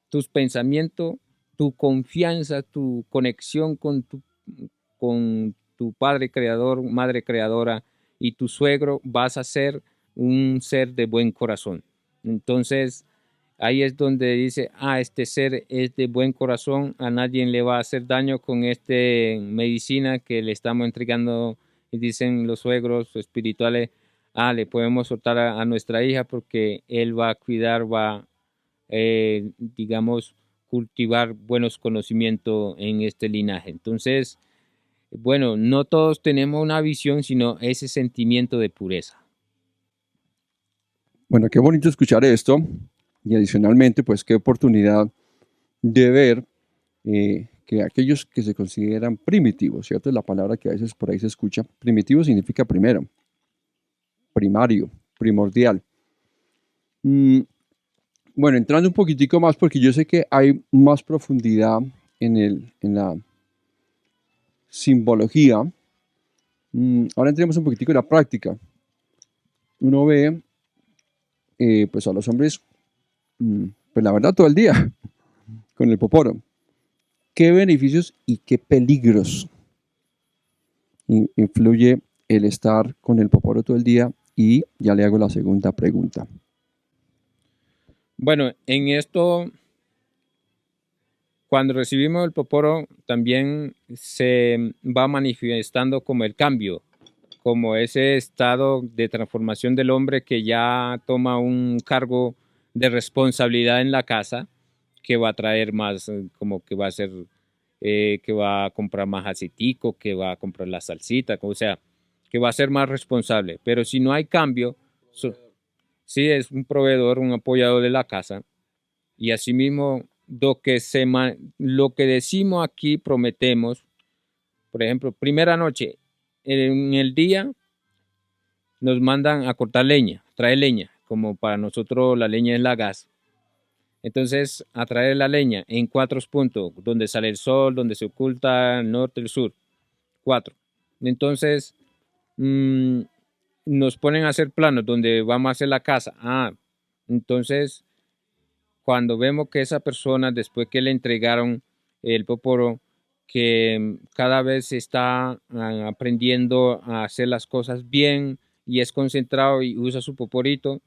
tus pensamientos, tu confianza, tu conexión con tu padre creador, madre creadora y tu suegro, vas a ser un ser de buen corazón. Entonces, ahí es donde dice, este ser es de buen corazón, a nadie le va a hacer daño con esta medicina que le estamos entregando, y dicen los suegros espirituales, le podemos soltar a nuestra hija porque él va a cuidar, va, digamos, cultivar buenos conocimientos en este linaje. Entonces, bueno, no todos tenemos una visión, sino ese sentimiento de pureza. Bueno, qué bonito escuchar esto y adicionalmente, pues qué oportunidad de ver que aquellos que se consideran primitivos, ¿cierto? Es la palabra que a veces por ahí se escucha. Primitivo significa primero, primario, primordial. Bueno, entrando un poquitico más, porque yo sé que hay más profundidad en la simbología. Ahora entremos un poquitico en la práctica. Uno ve pues a los hombres Pues la verdad todo el día con el poporo. ¿Qué beneficios y qué peligros influye el estar con el poporo todo el día? Y ya le hago la segunda pregunta. Bueno, en esto, cuando recibimos el poporo, también se va manifestando como el cambio, como ese estado de transformación del hombre que ya toma un cargo de responsabilidad en la casa, que va a traer más, como que va a ser, que va a comprar más aceitico, que va a comprar la salsita, o sea, que va a ser más responsable. Pero si no hay cambio, sí es un proveedor, un apoyador de la casa, y asimismo lo que decimos aquí prometemos. Por ejemplo, primera noche, en el día nos mandan a cortar leña, traer leña, como para nosotros la leña es la gas. Entonces, a traer la leña en 4 puntos, donde sale el sol, donde se oculta el norte, el sur, 4. Entonces, mmm, nos ponen a hacer planos donde vamos a hacer la casa. Entonces, cuando vemos que esa persona, después que le entregaron el poporo, que cada vez está aprendiendo a hacer las cosas bien y es concentrado y usa su poporito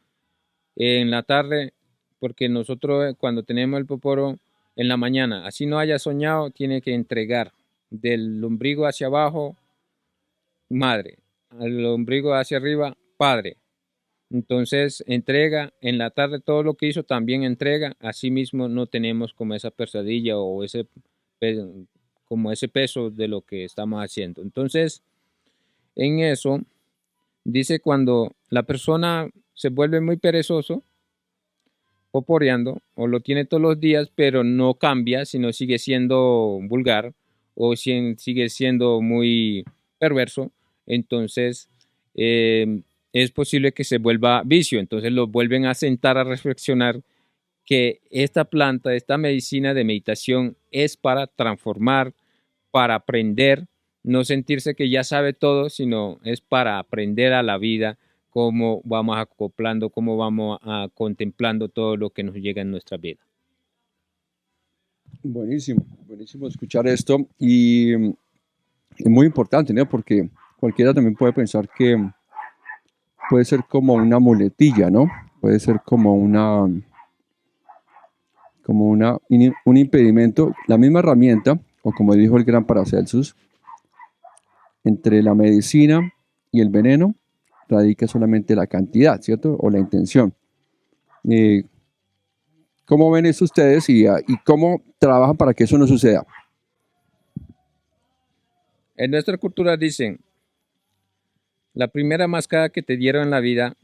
en la tarde, porque nosotros cuando tenemos el poporo en la mañana, así no haya soñado, tiene que entregar del ombligo hacia abajo, madre, al ombligo hacia arriba, padre. Entonces entrega en la tarde todo lo que hizo, también entrega. Asimismo no tenemos como esa pesadilla o como ese peso de lo que estamos haciendo. Entonces, en eso dice cuando la persona se vuelve muy perezoso, poporeando, o lo tiene todos los días, pero no cambia, sino sigue siendo vulgar o sigue siendo muy perverso, entonces es posible que se vuelva vicio. Entonces lo vuelven a sentar a reflexionar que esta planta, esta medicina de meditación es para transformar, para aprender, no sentirse que ya sabe todo, sino es para aprender a la vida, cómo vamos acoplando, cómo vamos contemplando todo lo que nos llega en nuestra vida. Buenísimo, buenísimo escuchar esto y es muy importante, ¿no? Porque cualquiera también puede pensar que puede ser como una muletilla, ¿no? Puede ser un impedimento. La misma herramienta, o como dijo el gran Paracelsus, entre la medicina y el veneno radica solamente la cantidad, ¿cierto? O la intención. Eh, ¿Cómo ven eso ustedes y cómo trabajan para que eso no suceda? En nuestra cultura dicen, la primera mascada que te dieron en la vida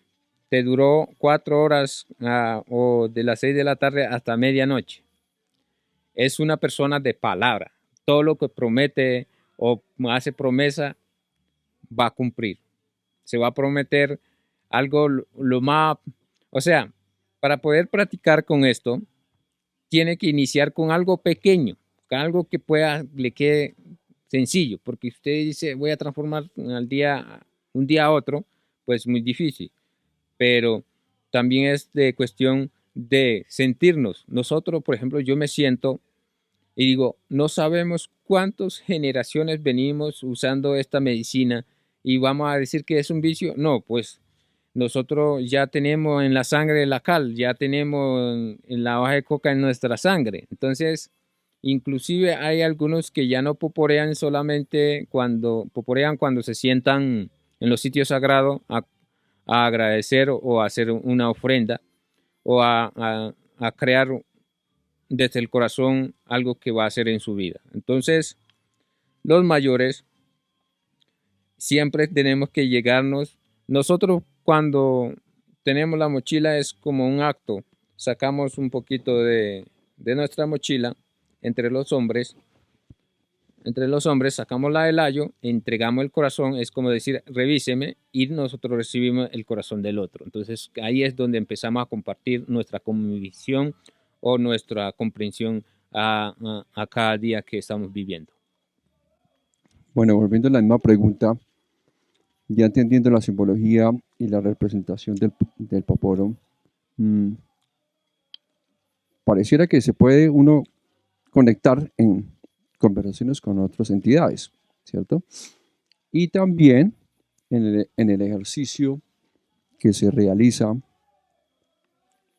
te duró 4 horas o de las 6 de la tarde hasta medianoche. Es una persona de palabra. Todo lo que promete o hace promesa va a cumplir. Se va a prometer algo lo más, o sea, para poder practicar con esto, tiene que iniciar con algo pequeño, con algo que le quede sencillo, porque usted dice voy a transformar un día a otro, pues muy difícil, pero también es de cuestión de sentirnos. Nosotros, por ejemplo, yo me siento y digo, no sabemos cuántas generaciones venimos usando esta medicina y vamos a decir que es un vicio. No, pues nosotros ya tenemos en la sangre la cal, ya tenemos en la hoja de coca en nuestra sangre. Entonces, inclusive hay algunos que ya no poporean solamente poporean cuando se sientan en los sitios sagrados a agradecer o a hacer una ofrenda o a crear desde el corazón algo que va a hacer en su vida. Entonces, los mayores siempre tenemos que llegarnos. Nosotros cuando tenemos la mochila es como un acto. Sacamos un poquito de nuestra mochila entre los hombres. Entre los hombres sacamos la del ayo, entregamos el corazón, es como decir, revíseme, y nosotros recibimos el corazón del otro. Entonces ahí es donde empezamos a compartir nuestra convicción o nuestra comprensión a cada día que estamos viviendo. Bueno, volviendo a la misma pregunta, ya entendiendo la simbología y la representación del poporo, pareciera que se puede uno conectar en conversaciones con otras entidades, ¿cierto? Y también en el ejercicio que se realiza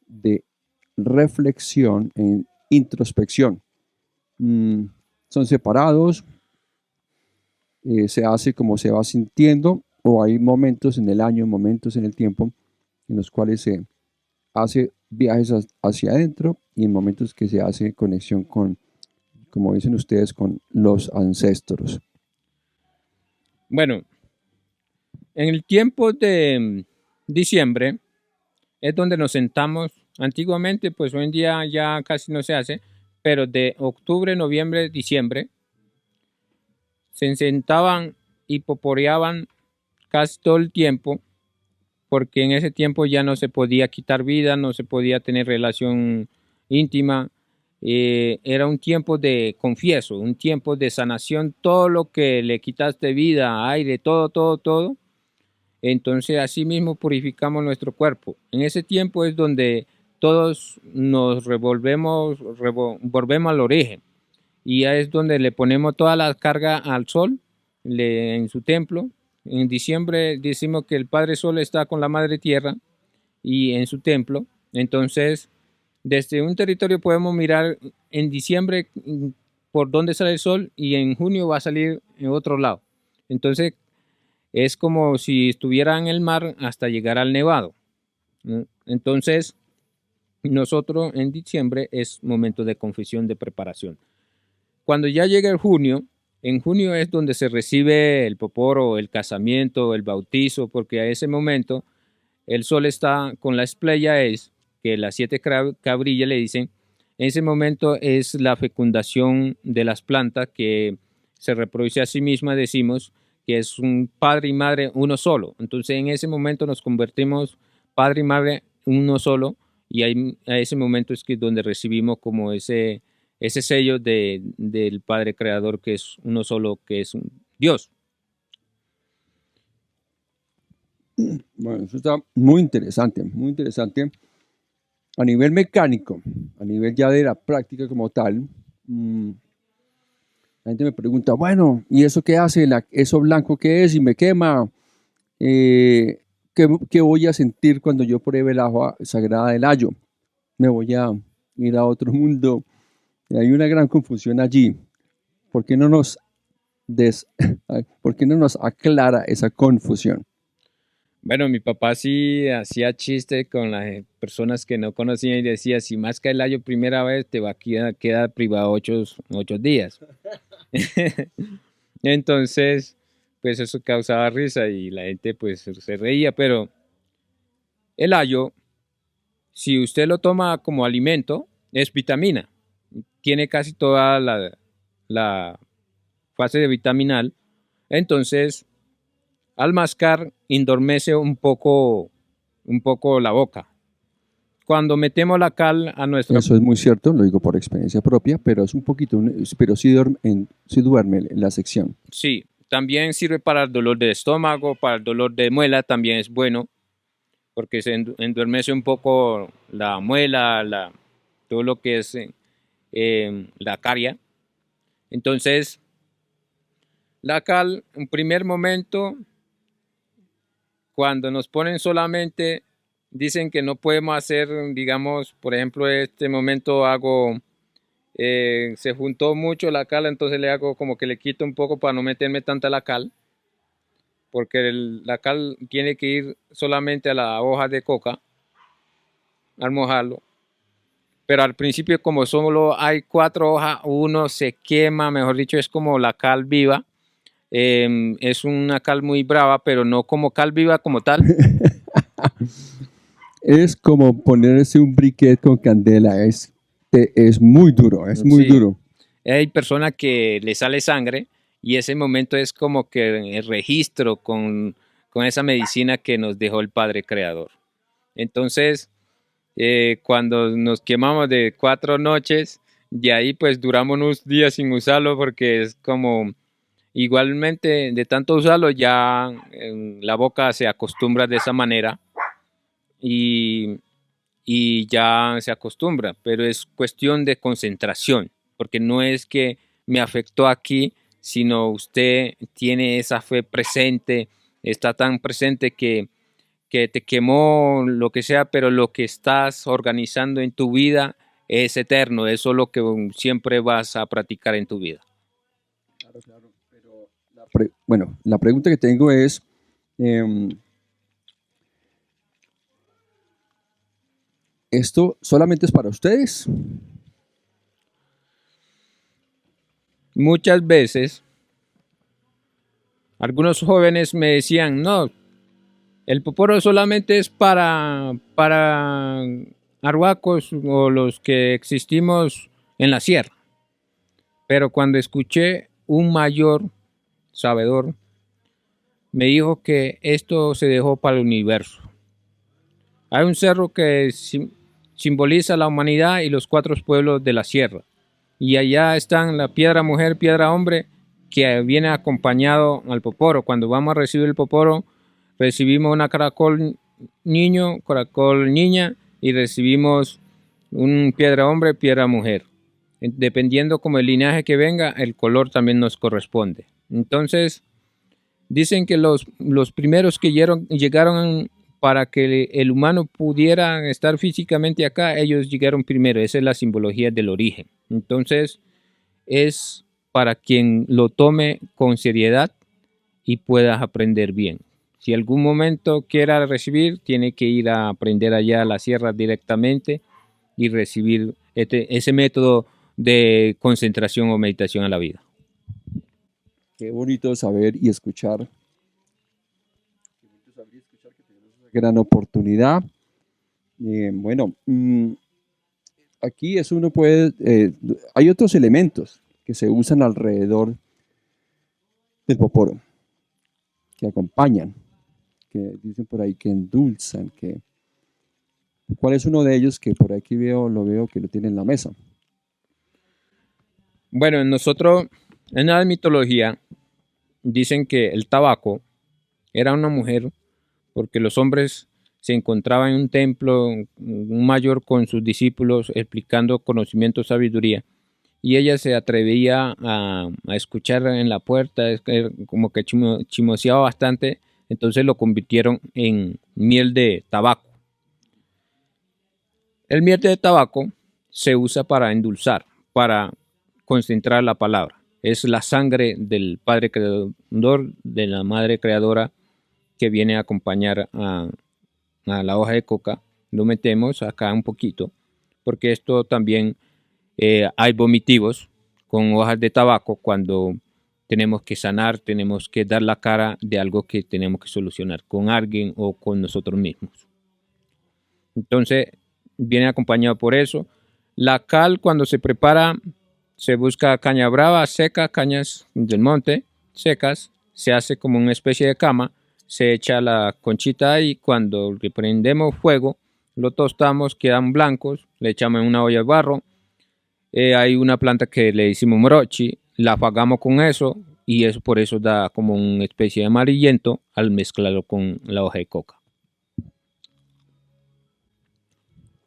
de reflexión e introspección. Son separados, se hace como se va sintiendo, o hay momentos en el año, momentos en el tiempo en los cuales se hace viajes hacia adentro y en momentos que se hace conexión con, como dicen ustedes, con los ancestros. Bueno, en el tiempo de diciembre es donde nos sentamos. Antiguamente, pues hoy en día ya casi no se hace, pero de octubre, noviembre, diciembre, se sentaban y poporeaban casi todo el tiempo, porque en ese tiempo ya no se podía quitar vida, no se podía tener relación íntima. Era un tiempo de confieso, un tiempo de sanación, todo lo que le quitaste vida, aire, todo, todo, todo. Entonces así mismo purificamos nuestro cuerpo. En ese tiempo es donde todos nos volvemos al origen. Y ya es donde le ponemos toda la carga al sol en su templo. En diciembre decimos que el Padre Sol está con la Madre Tierra y en su templo. Entonces, desde un territorio podemos mirar en diciembre por dónde sale el sol y en junio va a salir en otro lado. Entonces, es como si estuviera en el mar hasta llegar al nevado, ¿no? Entonces, nosotros en diciembre es momento de confesión, de preparación. Cuando ya llega el junio, en junio es donde se recibe el poporo, el casamiento, el bautizo, porque a ese momento el sol está con las Pléyades, que las 7 cabrillas le dicen. En ese momento es la fecundación de las plantas que se reproduce a sí misma, decimos que es un padre y madre uno solo. Entonces en ese momento nos convertimos padre y madre uno solo y ahí, a ese momento es que donde recibimos como ese sello del Padre Creador que es uno solo, que es un Dios. Bueno, eso está muy interesante, muy interesante. A nivel mecánico, a nivel ya de la práctica como tal, la gente me pregunta, bueno, ¿y eso qué hace? ¿Eso blanco qué es? Y me quema. ¿Qué voy a sentir cuando yo pruebe el agua sagrada del ayo? Me voy a ir a otro mundo. Y hay una gran confusión allí. ¿Por qué no nos, ¿por qué no nos aclara esa confusión? Bueno, mi papá sí hacía chiste con las personas que no conocían y decía, si masca el ayo primera vez, te va a quedar privado 8 días. Entonces, pues eso causaba risa y la gente pues se reía, pero el ayo, si usted lo toma como alimento, es vitamina. Tiene casi toda la fase de vitaminal. Entonces, al mascar, endormece un poco la boca. Cuando metemos la cal a nuestra... Eso es muy cierto, lo digo por experiencia propia, pero es un poquito, pero sí duerme en la sección. Sí, también sirve para el dolor de estómago, para el dolor de muela, también es bueno, porque se endurmece un poco la muela, todo lo que es la caria. Entonces, la cal, en primer momento, cuando nos ponen solamente, dicen que no podemos hacer, digamos, por ejemplo, en este momento hago, se juntó mucho la cal, entonces le hago como que le quito un poco para no meterme tanta la cal, porque la cal tiene que ir solamente a la hoja de coca, al mojarlo. Pero al principio, como solo hay 4 hojas, uno se quema, mejor dicho, es como la cal viva. Es una cal muy brava, pero no como cal viva como tal. Es como ponerse un briquet con candela, es muy duro, es muy Sí. duro. Hay personas que le sale sangre y ese momento es como que el registro con esa medicina que nos dejó el Padre Creador. Entonces, cuando nos quemamos de 4 noches, de ahí pues duramos unos días sin usarlo porque es como igualmente de tanto usarlo ya la boca se acostumbra de esa manera y y ya se acostumbra, pero es cuestión de concentración, porque no es que me afectó aquí, sino usted tiene esa fe presente, está tan presente que te quemó lo que sea, pero lo que estás organizando en tu vida es eterno, eso es lo que siempre vas a practicar en tu vida. Claro, claro, pero bueno, la pregunta que tengo es, em, ¿esto solamente es para ustedes? Muchas veces algunos jóvenes me decían, no, el poporo solamente es para arhuacos o los que existimos en la sierra. Pero cuando escuché un mayor sabedor, me dijo que esto se dejó para el universo. Hay un cerro que simboliza la humanidad y los 4 pueblos de la sierra. Y allá están la piedra mujer, piedra hombre, que viene acompañado al poporo. Cuando vamos a recibir el poporo, recibimos una caracol niño, caracol niña y recibimos un piedra hombre, piedra mujer. Dependiendo como el linaje que venga, el color también nos corresponde. Entonces, dicen que los primeros que llegaron para que el humano pudiera estar físicamente acá, ellos llegaron primero. Esa es la simbología del origen. Entonces, es para quien lo tome con seriedad y puedas aprender bien. Si algún momento quiera recibir, tiene que ir a aprender allá a la sierra directamente y recibir ese método de concentración o meditación a la vida. Qué bonito saber y escuchar. Qué bonito saber y escuchar que tenemos esa gran oportunidad. Bueno, aquí eso uno puede, hay otros elementos que se usan alrededor del poporo, que acompañan, que dicen por ahí que endulzan, que ¿cuál es uno de ellos que por aquí lo veo que lo tiene en la mesa? Bueno, nosotros en la mitología dicen que el tabaco era una mujer porque los hombres se encontraban en un templo, un mayor con sus discípulos explicando conocimiento, sabiduría, y ella se atrevía a escuchar en la puerta, como que chimoseaba bastante, entonces lo convirtieron en miel de tabaco. El miel de tabaco se usa para endulzar, para concentrar la palabra. Es la sangre del Padre Creador, de la Madre Creadora, que viene a acompañar a la hoja de coca. Lo metemos acá un poquito, porque esto también hay vomitivos con hojas de tabaco cuando tenemos que sanar, tenemos que dar la cara de algo que tenemos que solucionar con alguien o con nosotros mismos. Entonces, viene acompañado por eso. La cal, cuando se prepara, se busca caña brava, seca, cañas del monte, secas, se hace como una especie de cama, se echa la conchita y cuando le prendemos fuego, lo tostamos, quedan blancos, le echamos en una olla de barro. Hay una planta que le hicimos morochi, la apagamos con eso y eso por eso da como una especie de amarillento al mezclarlo con la hoja de coca.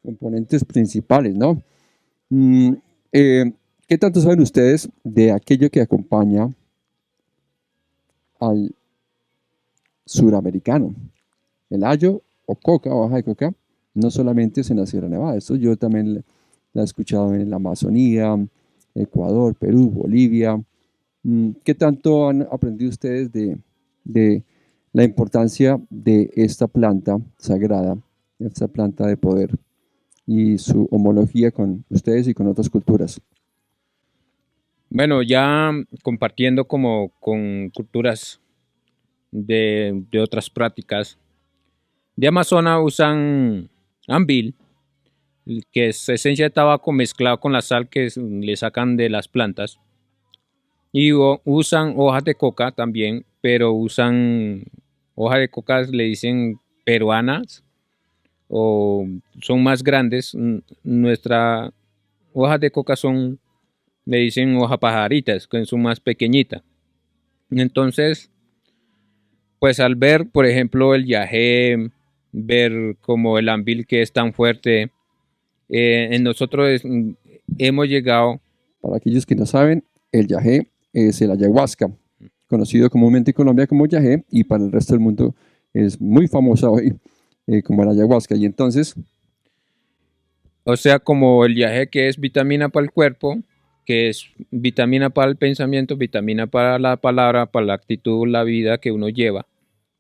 Componentes principales, ¿no? ¿Qué tanto saben ustedes de aquello que acompaña al suramericano? El ayo o coca, o hoja de coca, no solamente es en la Sierra Nevada, esto yo también la he escuchado en la Amazonía, Ecuador, Perú, Bolivia. ¿Qué tanto han aprendido ustedes de la importancia de esta planta sagrada, esta planta de poder y su homología con ustedes y con otras culturas? Bueno, ya compartiendo como con culturas de otras prácticas, de Amazonas usan ambil, que es esencia de tabaco mezclada con la sal que le sacan de las plantas. Y usan hojas de coca también, pero usan hojas de coca, le dicen peruanas, o son más grandes. Nuestras hojas de coca son, le dicen hoja pajaritas, que son más pequeñitas. Entonces, pues al ver, por ejemplo, el yagé, ver como el anvil que es tan fuerte. En nosotros hemos llegado. Para aquellos que no saben, el yagé es el ayahuasca, conocido comúnmente en Colombia como yagé y para el resto del mundo es muy famosa hoy como el ayahuasca. Y entonces, O sea, como el viaje que es vitamina para el cuerpo, que es vitamina para el pensamiento, vitamina para la palabra, para la actitud, la vida que uno lleva,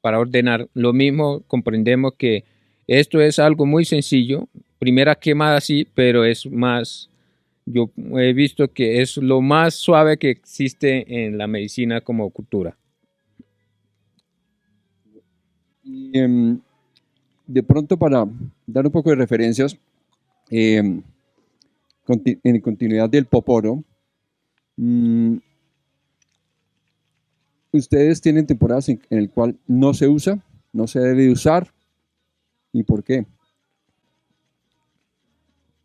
para ordenar. Lo mismo comprendemos que esto es algo muy sencillo. Primera quemada sí, pero es más, yo he visto que es lo más suave que existe en la medicina como cultura. em, de pronto para dar un poco de referencias, em, en continuidad del poporo, mm, ustedes tienen temporadas en el cual no se usa, no se debe usar, ¿y por qué?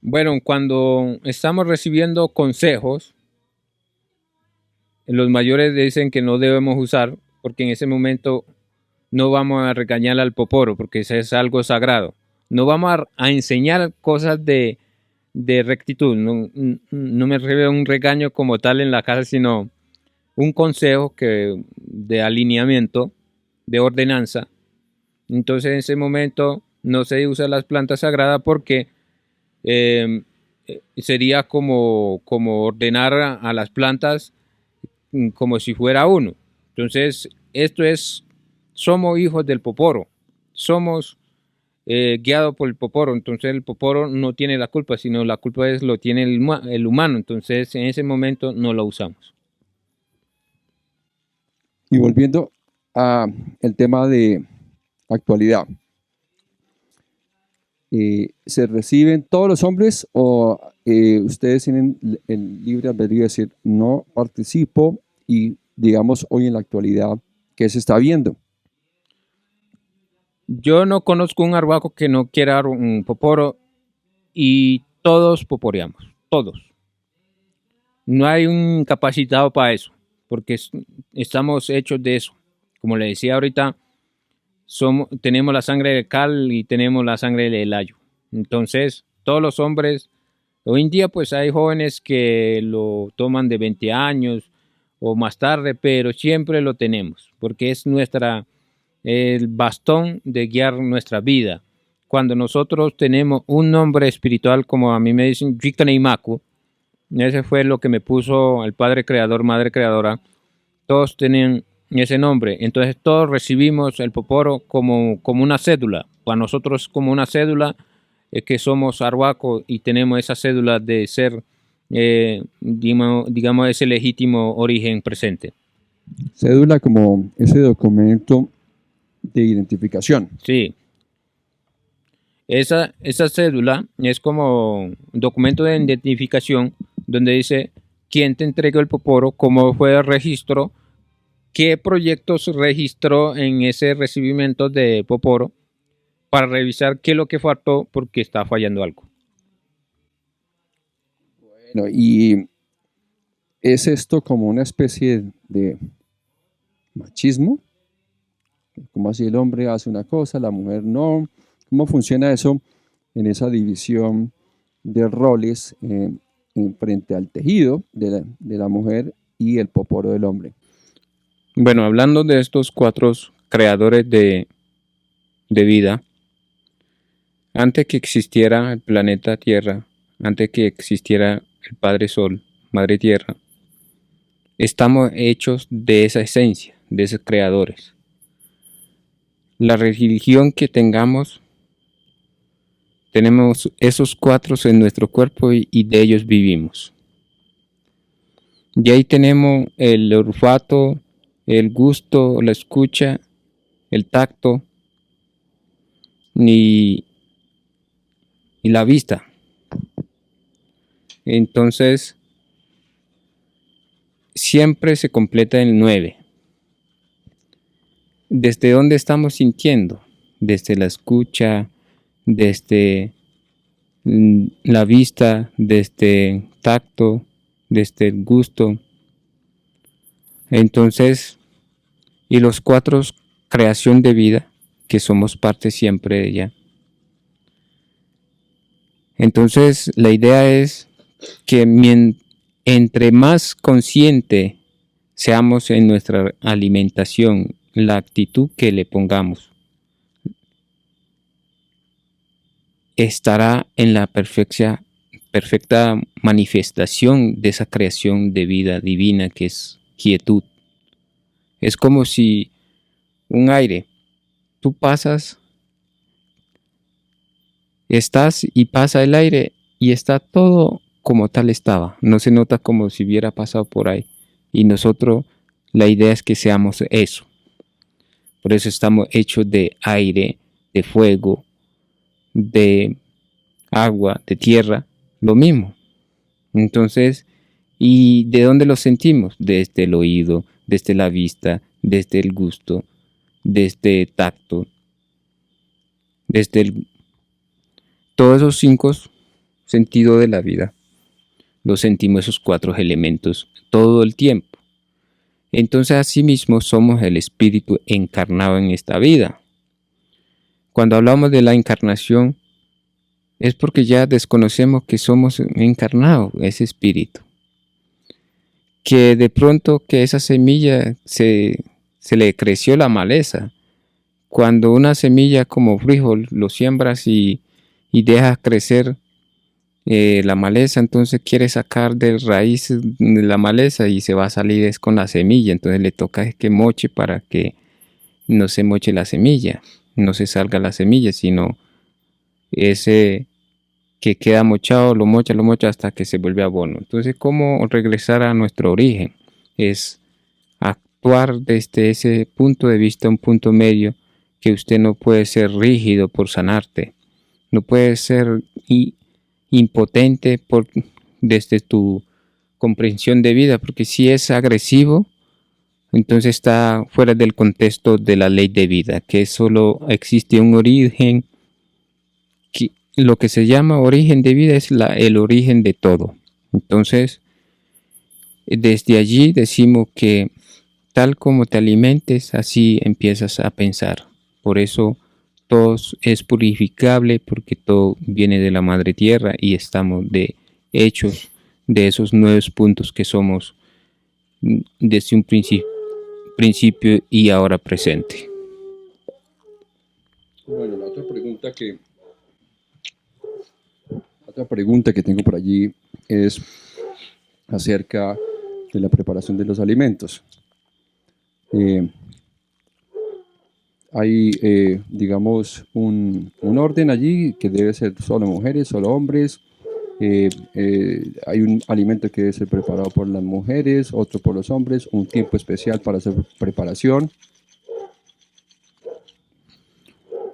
Bueno, cuando estamos recibiendo consejos, los mayores dicen que no debemos usar porque en ese momento no vamos a regañar al poporo porque eso es algo sagrado. No vamos a enseñar cosas de rectitud. No, no me refiero a un regaño como tal en la casa, sino un consejo de alineamiento, de ordenanza. Entonces en ese momento no se usa las plantas sagradas porque sería como ordenar a las plantas como si fuera uno. Entonces, somos hijos del poporo, somos guiados por el poporo, entonces el poporo no tiene la culpa, sino la culpa lo tiene el humano, entonces en ese momento no lo usamos. Y volviendo a el tema de actualidad, ¿se reciben todos los hombres o ustedes tienen el libre albedrío de decir no participo y digamos hoy en la actualidad qué se está viendo? Yo no conozco un arhuaco que no quiera un poporo y todos poporeamos, todos. No hay un capacitado para eso, porque estamos hechos de eso. Como le decía ahorita, tenemos la sangre de cal y tenemos la sangre de layo. Entonces, todos los hombres, hoy en día pues hay jóvenes que lo toman de 20 años o más tarde, pero siempre lo tenemos, porque es el bastón de guiar nuestra vida. Cuando nosotros tenemos un nombre espiritual, como a mí me dicen, Yikaneimaku, ese fue lo que me puso el Padre Creador, Madre Creadora, todos tienen ese nombre. Entonces todos recibimos el poporo como una cédula. Para nosotros como una cédula es que somos arhuaco y tenemos esa cédula de ser, digamos, ese legítimo origen presente. Cédula como ese documento de identificación. Sí. Esa cédula es como un documento de identificación donde dice quién te entregó el poporo, cómo fue el registro, qué proyectos registró en ese recibimiento de poporo para revisar qué es lo que faltó porque está fallando algo. Bueno, y es esto como una especie de machismo, como así el hombre hace una cosa, la mujer no. ¿Cómo funciona eso en esa división de roles en frente al tejido de la mujer y el poporo del hombre? Bueno, hablando de estos cuatro creadores de vida, antes que existiera el planeta Tierra, antes que existiera el Padre Sol, Madre Tierra, estamos hechos de esa esencia, de esos creadores. La religión que tengamos, tenemos esos cuatro en nuestro cuerpo y de ellos vivimos. Y ahí tenemos el olfato, el gusto, la escucha, el tacto y la vista. Entonces, siempre se completa el 9. ¿Desde dónde estamos sintiendo? Desde la escucha, desde la vista, desde el tacto, desde el gusto. Entonces, y los cuatro, creación de vida, que somos parte siempre de ella. Entonces la idea es que entre más consciente seamos en nuestra alimentación, la actitud que le pongamos, estará en la perfecta manifestación de esa creación de vida divina que es quietud. Es como si un aire, tú pasas, estás y pasa el aire y está todo como tal estaba, no se nota como si hubiera pasado por ahí. Y nosotros, la idea es que seamos eso. Por eso estamos hechos de aire, de fuego, de agua, de tierra, lo mismo. Entonces, ¿y de dónde lo sentimos? Desde el oído, desde la vista, desde el gusto, desde el tacto, todos esos 5 sentidos de la vida. Los sentimos esos 4 elementos todo el tiempo. Entonces, asimismo, somos el espíritu encarnado en esta vida. Cuando hablamos de la encarnación, es porque ya desconocemos que somos encarnados, ese espíritu. Que de pronto que esa semilla se le creció la maleza. Cuando una semilla como frijol lo siembras y dejas crecer la maleza, entonces quiere sacar de raíz de la maleza y se va a salir es con la semilla. Entonces le toca que moche para que no se moche la semilla, no se salga la semilla, sino ese que queda mochado, lo mocha hasta que se vuelve abono. Entonces, ¿cómo regresar a nuestro origen? Es actuar desde ese punto de vista, un punto medio, que usted no puede ser rígido por sanarte, no puede ser impotente desde tu comprensión de vida, porque si es agresivo, entonces está fuera del contexto de la ley de vida, que solo existe un origen. Lo que se llama origen de vida es el origen de todo. Entonces, desde allí decimos que tal como te alimentes, así empiezas a pensar. Por eso todo es purificable, porque todo viene de la madre tierra y estamos hechos de esos 9 puntos que somos desde un principio y ahora presente. Bueno, la otra pregunta que tengo por allí es acerca de la preparación de los alimentos. Hay, digamos, un orden allí que debe ser solo mujeres, solo hombres. Hay un alimento que debe ser preparado por las mujeres, otro por los hombres, un tiempo especial para hacer preparación.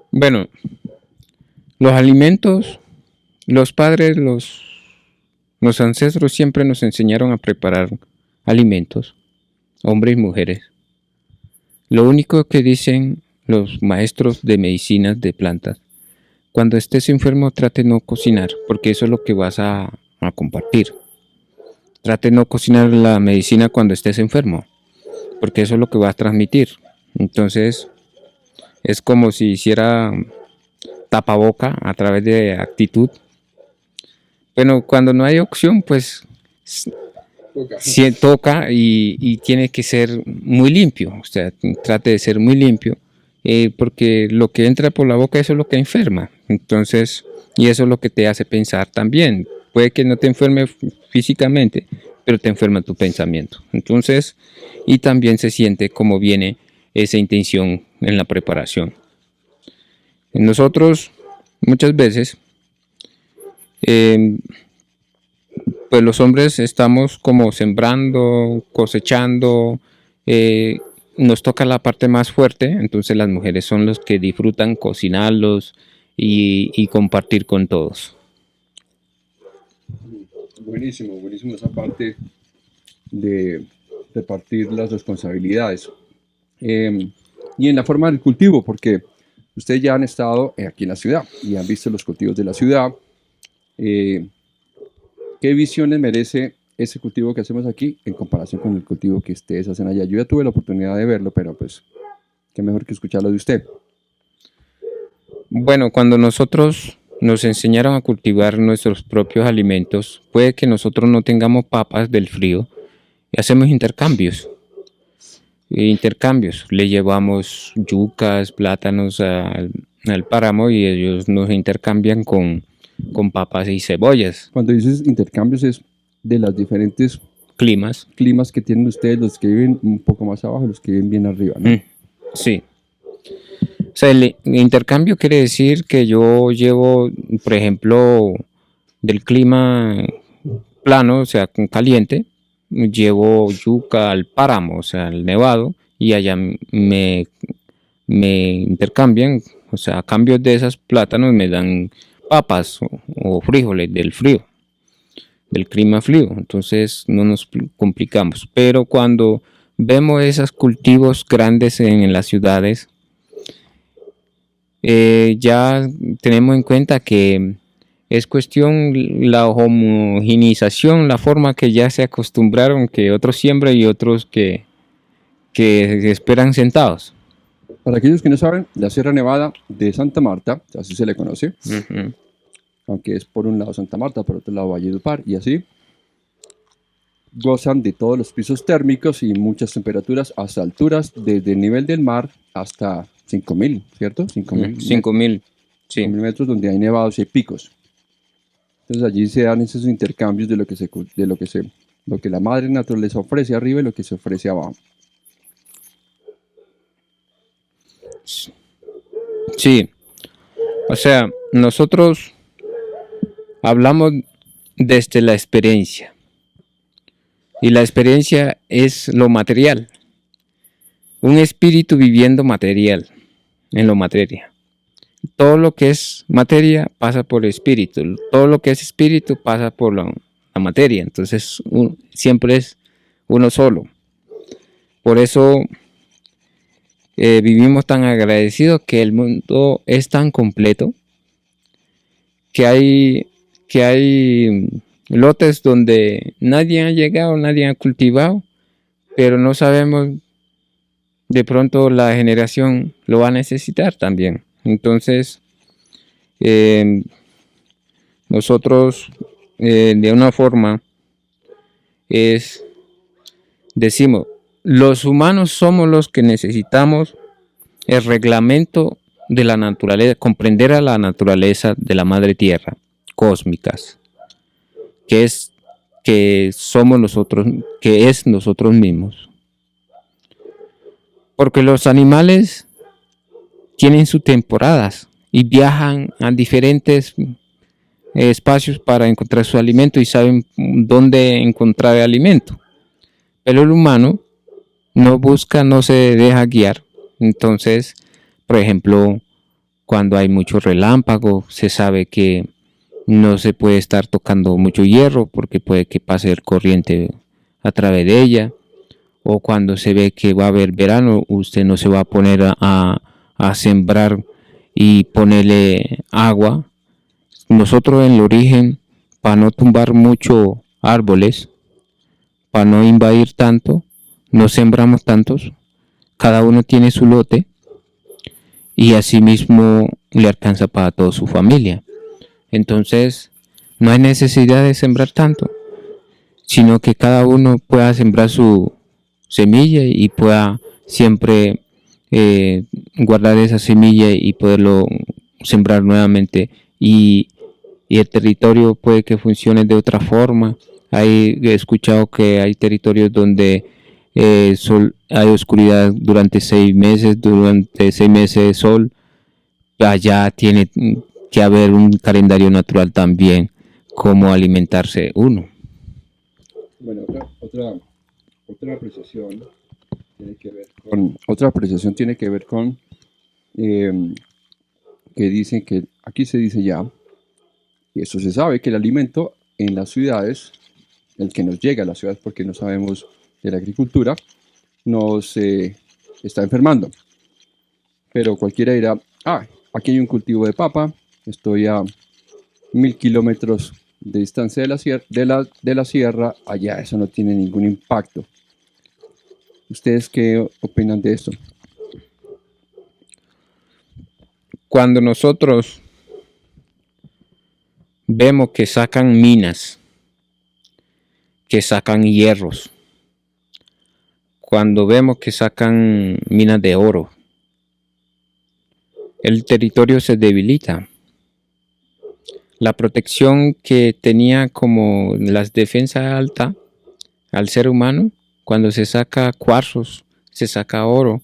Bueno, los alimentos, los padres, los ancestros siempre nos enseñaron a preparar alimentos, hombres y mujeres. Lo único que dicen los maestros de medicinas de plantas, cuando estés enfermo trate no cocinar, porque eso es lo que vas a compartir. Trate no cocinar la medicina cuando estés enfermo, porque eso es lo que vas a transmitir. Entonces, es como si hiciera tapaboca a través de actitud. Bueno, cuando no hay opción, pues toca y tiene que ser muy limpio. O sea, trate de ser muy limpio, porque lo que entra por la boca, eso es lo que enferma. Entonces, y eso es lo que te hace pensar también. Puede que no te enferme físicamente, pero te enferma tu pensamiento. Entonces, y también se siente cómo viene esa intención en la preparación. Nosotros, muchas veces, pues los hombres estamos como sembrando, cosechando, nos toca la parte más fuerte, entonces las mujeres son los que disfrutan cocinarlos y compartir con todos. Buenísimo, buenísimo esa parte de repartir las responsabilidades. Y en la forma del cultivo, porque ustedes ya han estado aquí en la ciudad y han visto los cultivos de la ciudad. ¿Qué visiones merece ese cultivo que hacemos aquí en comparación con el cultivo que ustedes hacen allá? Yo ya tuve la oportunidad de verlo, pero pues, qué mejor que escucharlo de usted. Bueno, cuando nosotros nos enseñaron a cultivar nuestros propios alimentos, puede que nosotros no tengamos papas del frío y hacemos intercambios. Le llevamos yucas, plátanos al páramo y ellos nos intercambian con papas y cebollas. Cuando dices intercambios es de las diferentes Climas. climas que tienen ustedes, los que viven un poco más abajo y los que viven bien arriba, ¿no? Sí. O sea, el intercambio quiere decir que yo llevo, por ejemplo, del clima plano, o sea, con caliente, llevo yuca al páramo, o sea, al nevado, y allá me intercambian, o sea, a cambio de esas plátanos me dan papas o frijoles del frío, del clima frío, entonces no nos complicamos. Pero cuando vemos esos cultivos grandes en las ciudades, ya tenemos en cuenta que es cuestión la homogenización, la forma que ya se acostumbraron, que otros siembran y otros que esperan sentados. Para aquellos que no saben, la Sierra Nevada de Santa Marta, así se le conoce, aunque es por un lado Santa Marta, por otro lado Valledupar y así, gozan de todos los pisos térmicos y muchas temperaturas hasta alturas desde el nivel del mar hasta 5.000, ¿cierto? 5.000, sí. 5.000 metros donde hay nevados y hay picos. Entonces allí se dan esos intercambios de lo que la madre naturaleza ofrece arriba y lo que se ofrece abajo. Sí, o sea, nosotros hablamos desde la experiencia y la experiencia es lo material, un espíritu viviendo material, en lo materia. Todo lo que es materia pasa por el espíritu, todo lo que es espíritu pasa por la materia, entonces siempre es uno solo. Por eso vivimos tan agradecidos que el mundo es tan completo que hay lotes donde nadie ha llegado, nadie ha cultivado, pero no sabemos, de pronto la generación lo va a necesitar también. Entonces, nosotros de una forma decimos, los humanos somos los que necesitamos el reglamento de la naturaleza, comprender a la naturaleza de la madre tierra, cósmicas, que somos nosotros, que es nosotros mismos. Porque los animales tienen sus temporadas y viajan a diferentes espacios para encontrar su alimento y saben dónde encontrar el alimento. Pero el humano no busca, no se deja guiar. Entonces, por ejemplo, cuando hay mucho relámpago, se sabe que no se puede estar tocando mucho hierro porque puede que pase el corriente a través de ella. O cuando se ve que va a haber verano, usted no se va a poner a sembrar y ponerle agua. Nosotros en el origen, para no tumbar mucho árboles, para no invadir tanto, no sembramos tantos. Cada uno tiene su lote y así mismo le alcanza para toda su familia. Entonces, no hay necesidad de sembrar tanto, sino que cada uno pueda sembrar su semilla y pueda siempre guardar esa semilla y poderlo sembrar nuevamente. Y el territorio puede que funcione de otra forma. He escuchado que hay territorios donde hay oscuridad durante 6 meses sol. Allá tiene que haber un calendario natural también, cómo alimentarse uno. Bueno, otra apreciación tiene que ver con que dicen que aquí se dice ya, y eso se sabe, que el alimento en las ciudades, el que nos llega a las ciudades porque no sabemos de la agricultura, nos está enfermando. Pero cualquiera dirá, aquí hay un cultivo de papa, estoy a 1.000 kilómetros de distancia de la sierra, allá eso no tiene ningún impacto. ¿Ustedes qué opinan de esto? Cuando nosotros vemos que sacan minas, que sacan hierros, cuando vemos que sacan minas de oro, el territorio se debilita. La protección que tenía como las defensas altas al ser humano, cuando se saca cuarzos, se saca oro,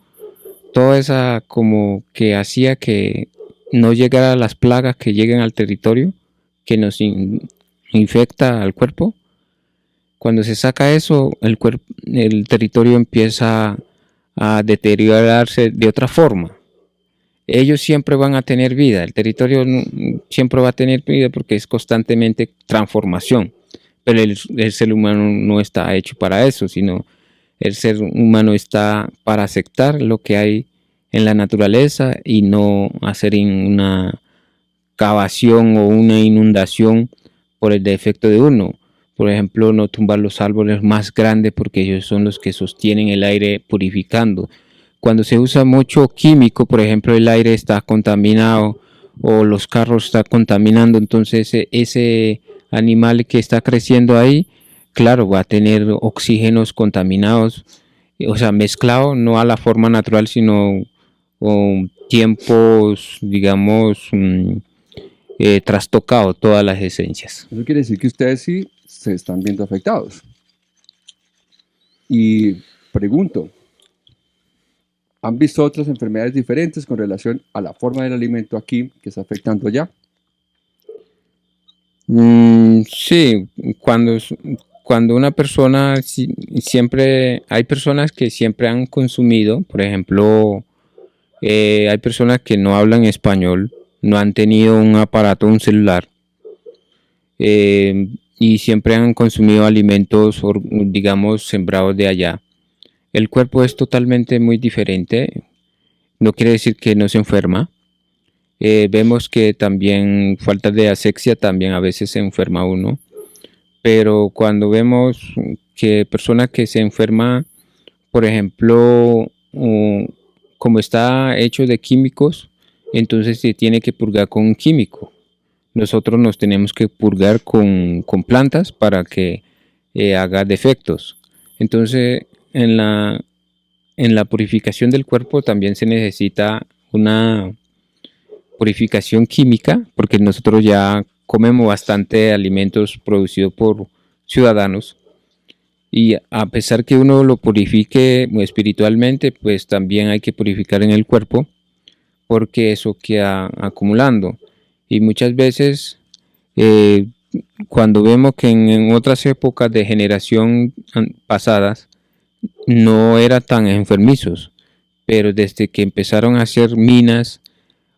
toda esa como que hacía que no llegara las plagas que lleguen al territorio, que nos infecta al cuerpo. Cuando se saca eso, el territorio empieza a deteriorarse de otra forma. Ellos siempre van a tener vida, el territorio siempre va a tener vida porque es constantemente transformación, pero el ser humano no está hecho para eso, sino el ser humano está para aceptar lo que hay en la naturaleza y no hacer una cavación o una inundación por el defecto de uno. Por ejemplo, no tumbar los árboles más grandes porque ellos son los que sostienen el aire purificando. Cuando se usa mucho químico, por ejemplo, el aire está contaminado o los carros están contaminando, entonces ese animal que está creciendo ahí, claro, va a tener oxígenos contaminados, o sea, mezclado no a la forma natural, sino con tiempos, digamos, trastocado todas las esencias. Eso quiere decir que ustedes sí se están viendo afectados. Y pregunto, ¿han visto otras enfermedades diferentes con relación a la forma del alimento aquí que está afectando allá? Sí, cuando una persona, siempre, hay personas que siempre han consumido, por ejemplo, hay personas que no hablan español, no han tenido un aparato, un celular, y siempre han consumido alimentos, digamos, sembrados de allá. El cuerpo es totalmente muy diferente, no quiere decir que no se enferma. Vemos que también falta de asepsia, también a veces se enferma uno, pero cuando vemos que personas que se enferman, por ejemplo, como está hecho de químicos, entonces se tiene que purgar con un químico. Nosotros nos tenemos que purgar con plantas para que haga defectos. Entonces, en la purificación del cuerpo también se necesita una purificación química, porque nosotros ya comemos bastante alimentos producidos por ciudadanos, y a pesar que uno lo purifique espiritualmente, pues también hay que purificar en el cuerpo, porque eso queda acumulando. Y muchas veces, cuando vemos que en otras épocas de generación pasadas no eran tan enfermizos, pero desde que empezaron a hacer minas,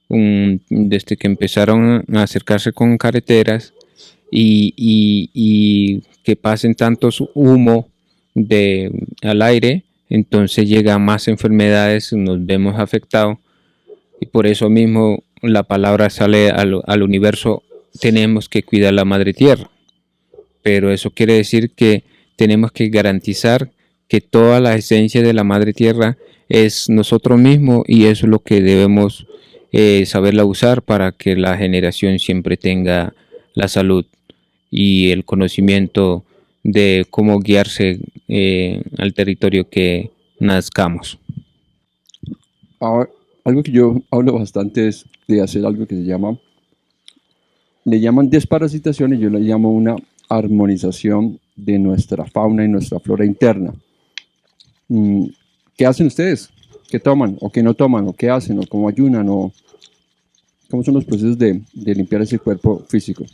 desde que empezaron a acercarse con carreteras y que pasen tantos humo al aire, entonces llegan más enfermedades, nos vemos afectados, y por eso mismo la palabra sale al universo: tenemos que cuidar la madre tierra. Pero eso quiere decir que tenemos que garantizar que toda la esencia de la madre tierra es nosotros mismos, y eso es lo que debemos saberla usar para que la generación siempre tenga la salud y el conocimiento de cómo guiarse al territorio que nazcamos. Ahora, algo que yo hablo bastante es de hacer algo que le llaman desparasitación, y yo le llamo una armonización de nuestra fauna y nuestra flora interna. ¿Qué hacen ustedes? ¿Qué toman o qué no toman? ¿O qué hacen? ¿O cómo ayunan? ¿O cómo son los procesos de limpiar ese cuerpo físico?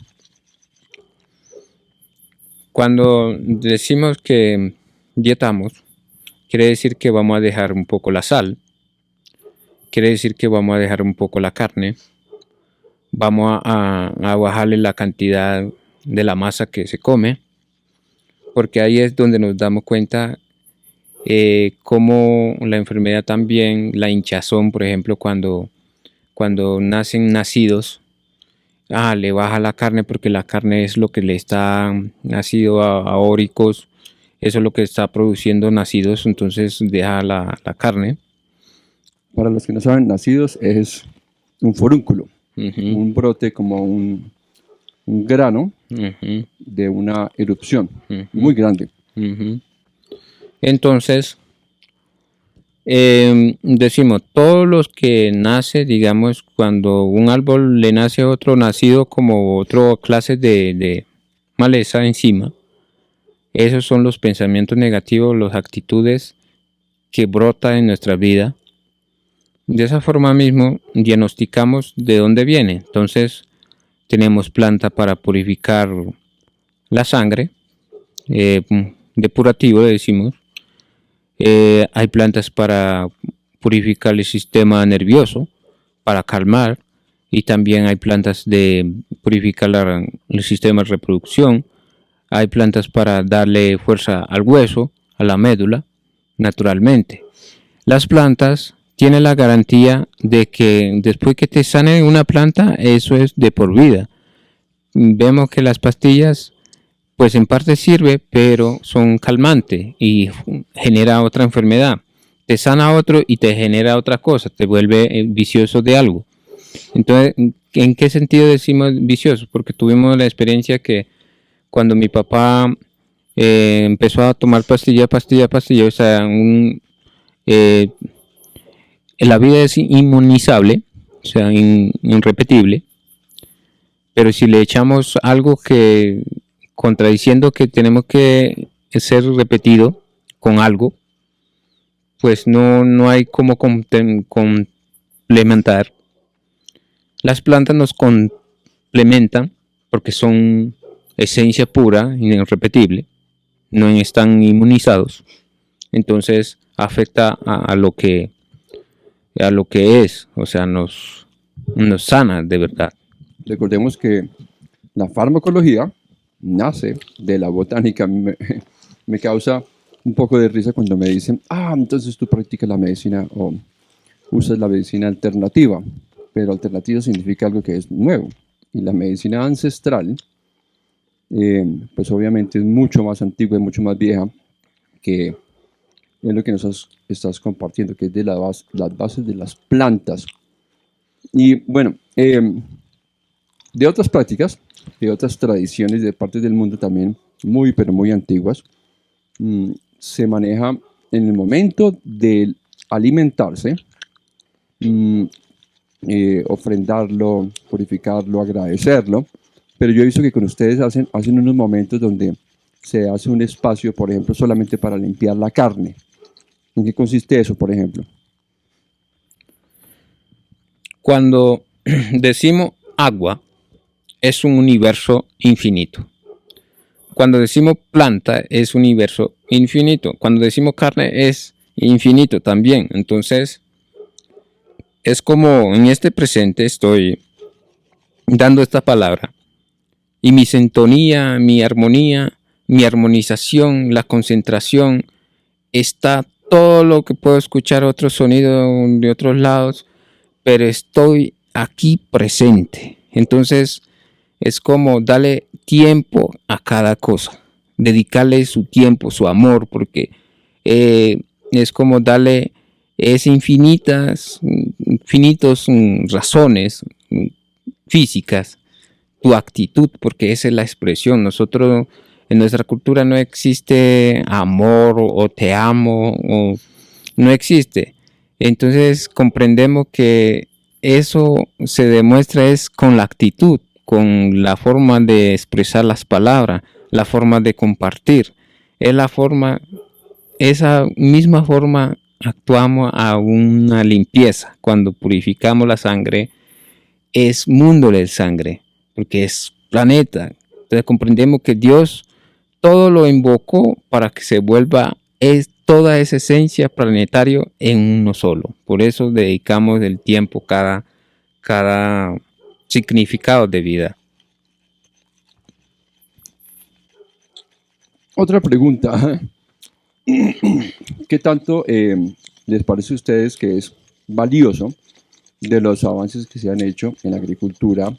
Cuando decimos que dietamos, quiere decir que vamos a dejar un poco la sal, quiere decir que vamos a dejar un poco la carne, vamos a bajarle la cantidad de la masa que se come, porque ahí es donde nos damos cuenta cómo la enfermedad también, la hinchazón, por ejemplo, cuando nacen nacidos, le baja la carne porque la carne es lo que le está nacido a óricos, eso es lo que está produciendo nacidos, entonces deja la carne. Para los que no saben, nacidos es un forúnculo, Ujú, un brote como un grano ujú, de una erupción ujú, muy grande. ujú. Entonces, decimos, todos los que nace, digamos, cuando un árbol le nace otro nacido como otra clase de maleza encima, esos son los pensamientos negativos, las actitudes que brotan en nuestra vida. De esa forma mismo diagnosticamos de dónde viene. Entonces, tenemos planta para purificar la sangre, depurativo le decimos. Hay plantas para purificar el sistema nervioso, para calmar, y también hay plantas de purificar el sistema de reproducción. Hay plantas para darle fuerza al hueso, a la médula, naturalmente. Las plantas tienen la garantía de que después que te sane una planta, eso es de por vida. Vemos que las pastillas pues en parte sirve, pero son calmantes y genera otra enfermedad. Te sana otro y te genera otra cosa, te vuelve vicioso de algo. Entonces, ¿en qué sentido decimos vicioso? Porque tuvimos la experiencia que cuando mi papá empezó a tomar pastilla, o sea, eh, la vida es inmunizable, o sea, irrepetible, pero si le echamos algo que contradiciendo que tenemos que ser repetido con algo, pues no hay como complementar. Las plantas nos complementan porque son esencia pura, irrepetible, no están inmunizados, entonces afecta a lo que es, o sea, nos sana de verdad. Recordemos que la farmacología nace de la botánica. Me causa un poco de risa cuando me dicen, entonces tú practicas la medicina o usas la medicina alternativa, pero alternativa significa algo que es nuevo. Y la medicina ancestral, pues obviamente es mucho más antigua y mucho más vieja, que es lo que nos estás compartiendo, que es de las bases de las plantas. Y bueno, de otras prácticas, de otras tradiciones de partes del mundo también muy, pero muy antiguas, se maneja en el momento de alimentarse, mm, ofrendarlo, purificarlo, agradecerlo. Pero yo he visto que con ustedes hacen unos momentos donde se hace un espacio, por ejemplo, solamente para limpiar la carne. ¿En qué consiste eso, por ejemplo? Cuando decimos agua, es un universo infinito. Cuando decimos planta, es un universo infinito. Cuando decimos carne, es infinito también. Entonces, es como en este presente estoy dando esta palabra. Y mi sintonía, mi armonía, mi armonización, la concentración, está todo lo que puedo escuchar otros sonidos de otros lados, pero estoy aquí presente. Entonces es como darle tiempo a cada cosa, dedicarle su tiempo, su amor, porque es como darle es infinitos razones físicas, tu actitud, porque esa es la expresión. Nosotros en nuestra cultura no existe amor o te amo o no existe. Entonces comprendemos que eso se demuestra es con la actitud, con la forma de expresar las palabras, la forma de compartir. Es la forma, esa misma forma actuamos a una limpieza. Cuando purificamos la sangre, es mundo de sangre, porque es planeta. Entonces comprendemos que Dios todo lo invocó para que se vuelva toda esa esencia planetario en uno solo. Por eso dedicamos el tiempo cada significado de vida. Otra pregunta. ¿Qué tanto les parece a ustedes que es valioso de los avances que se han hecho en la agricultura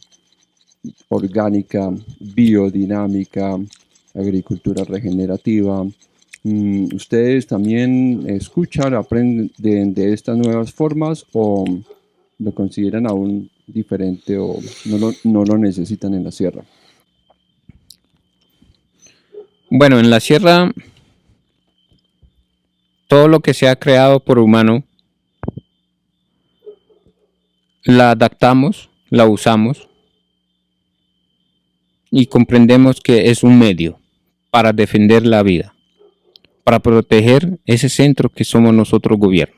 orgánica, biodinámica, agricultura regenerativa? ¿Ustedes también escuchan, aprenden de estas nuevas formas o lo consideran aún diferente o no lo necesitan en la sierra? Bueno, en la sierra, todo lo que se ha creado por humano, la adaptamos, la usamos y comprendemos que es un medio para defender la vida, para proteger ese centro que somos nosotros gobierno.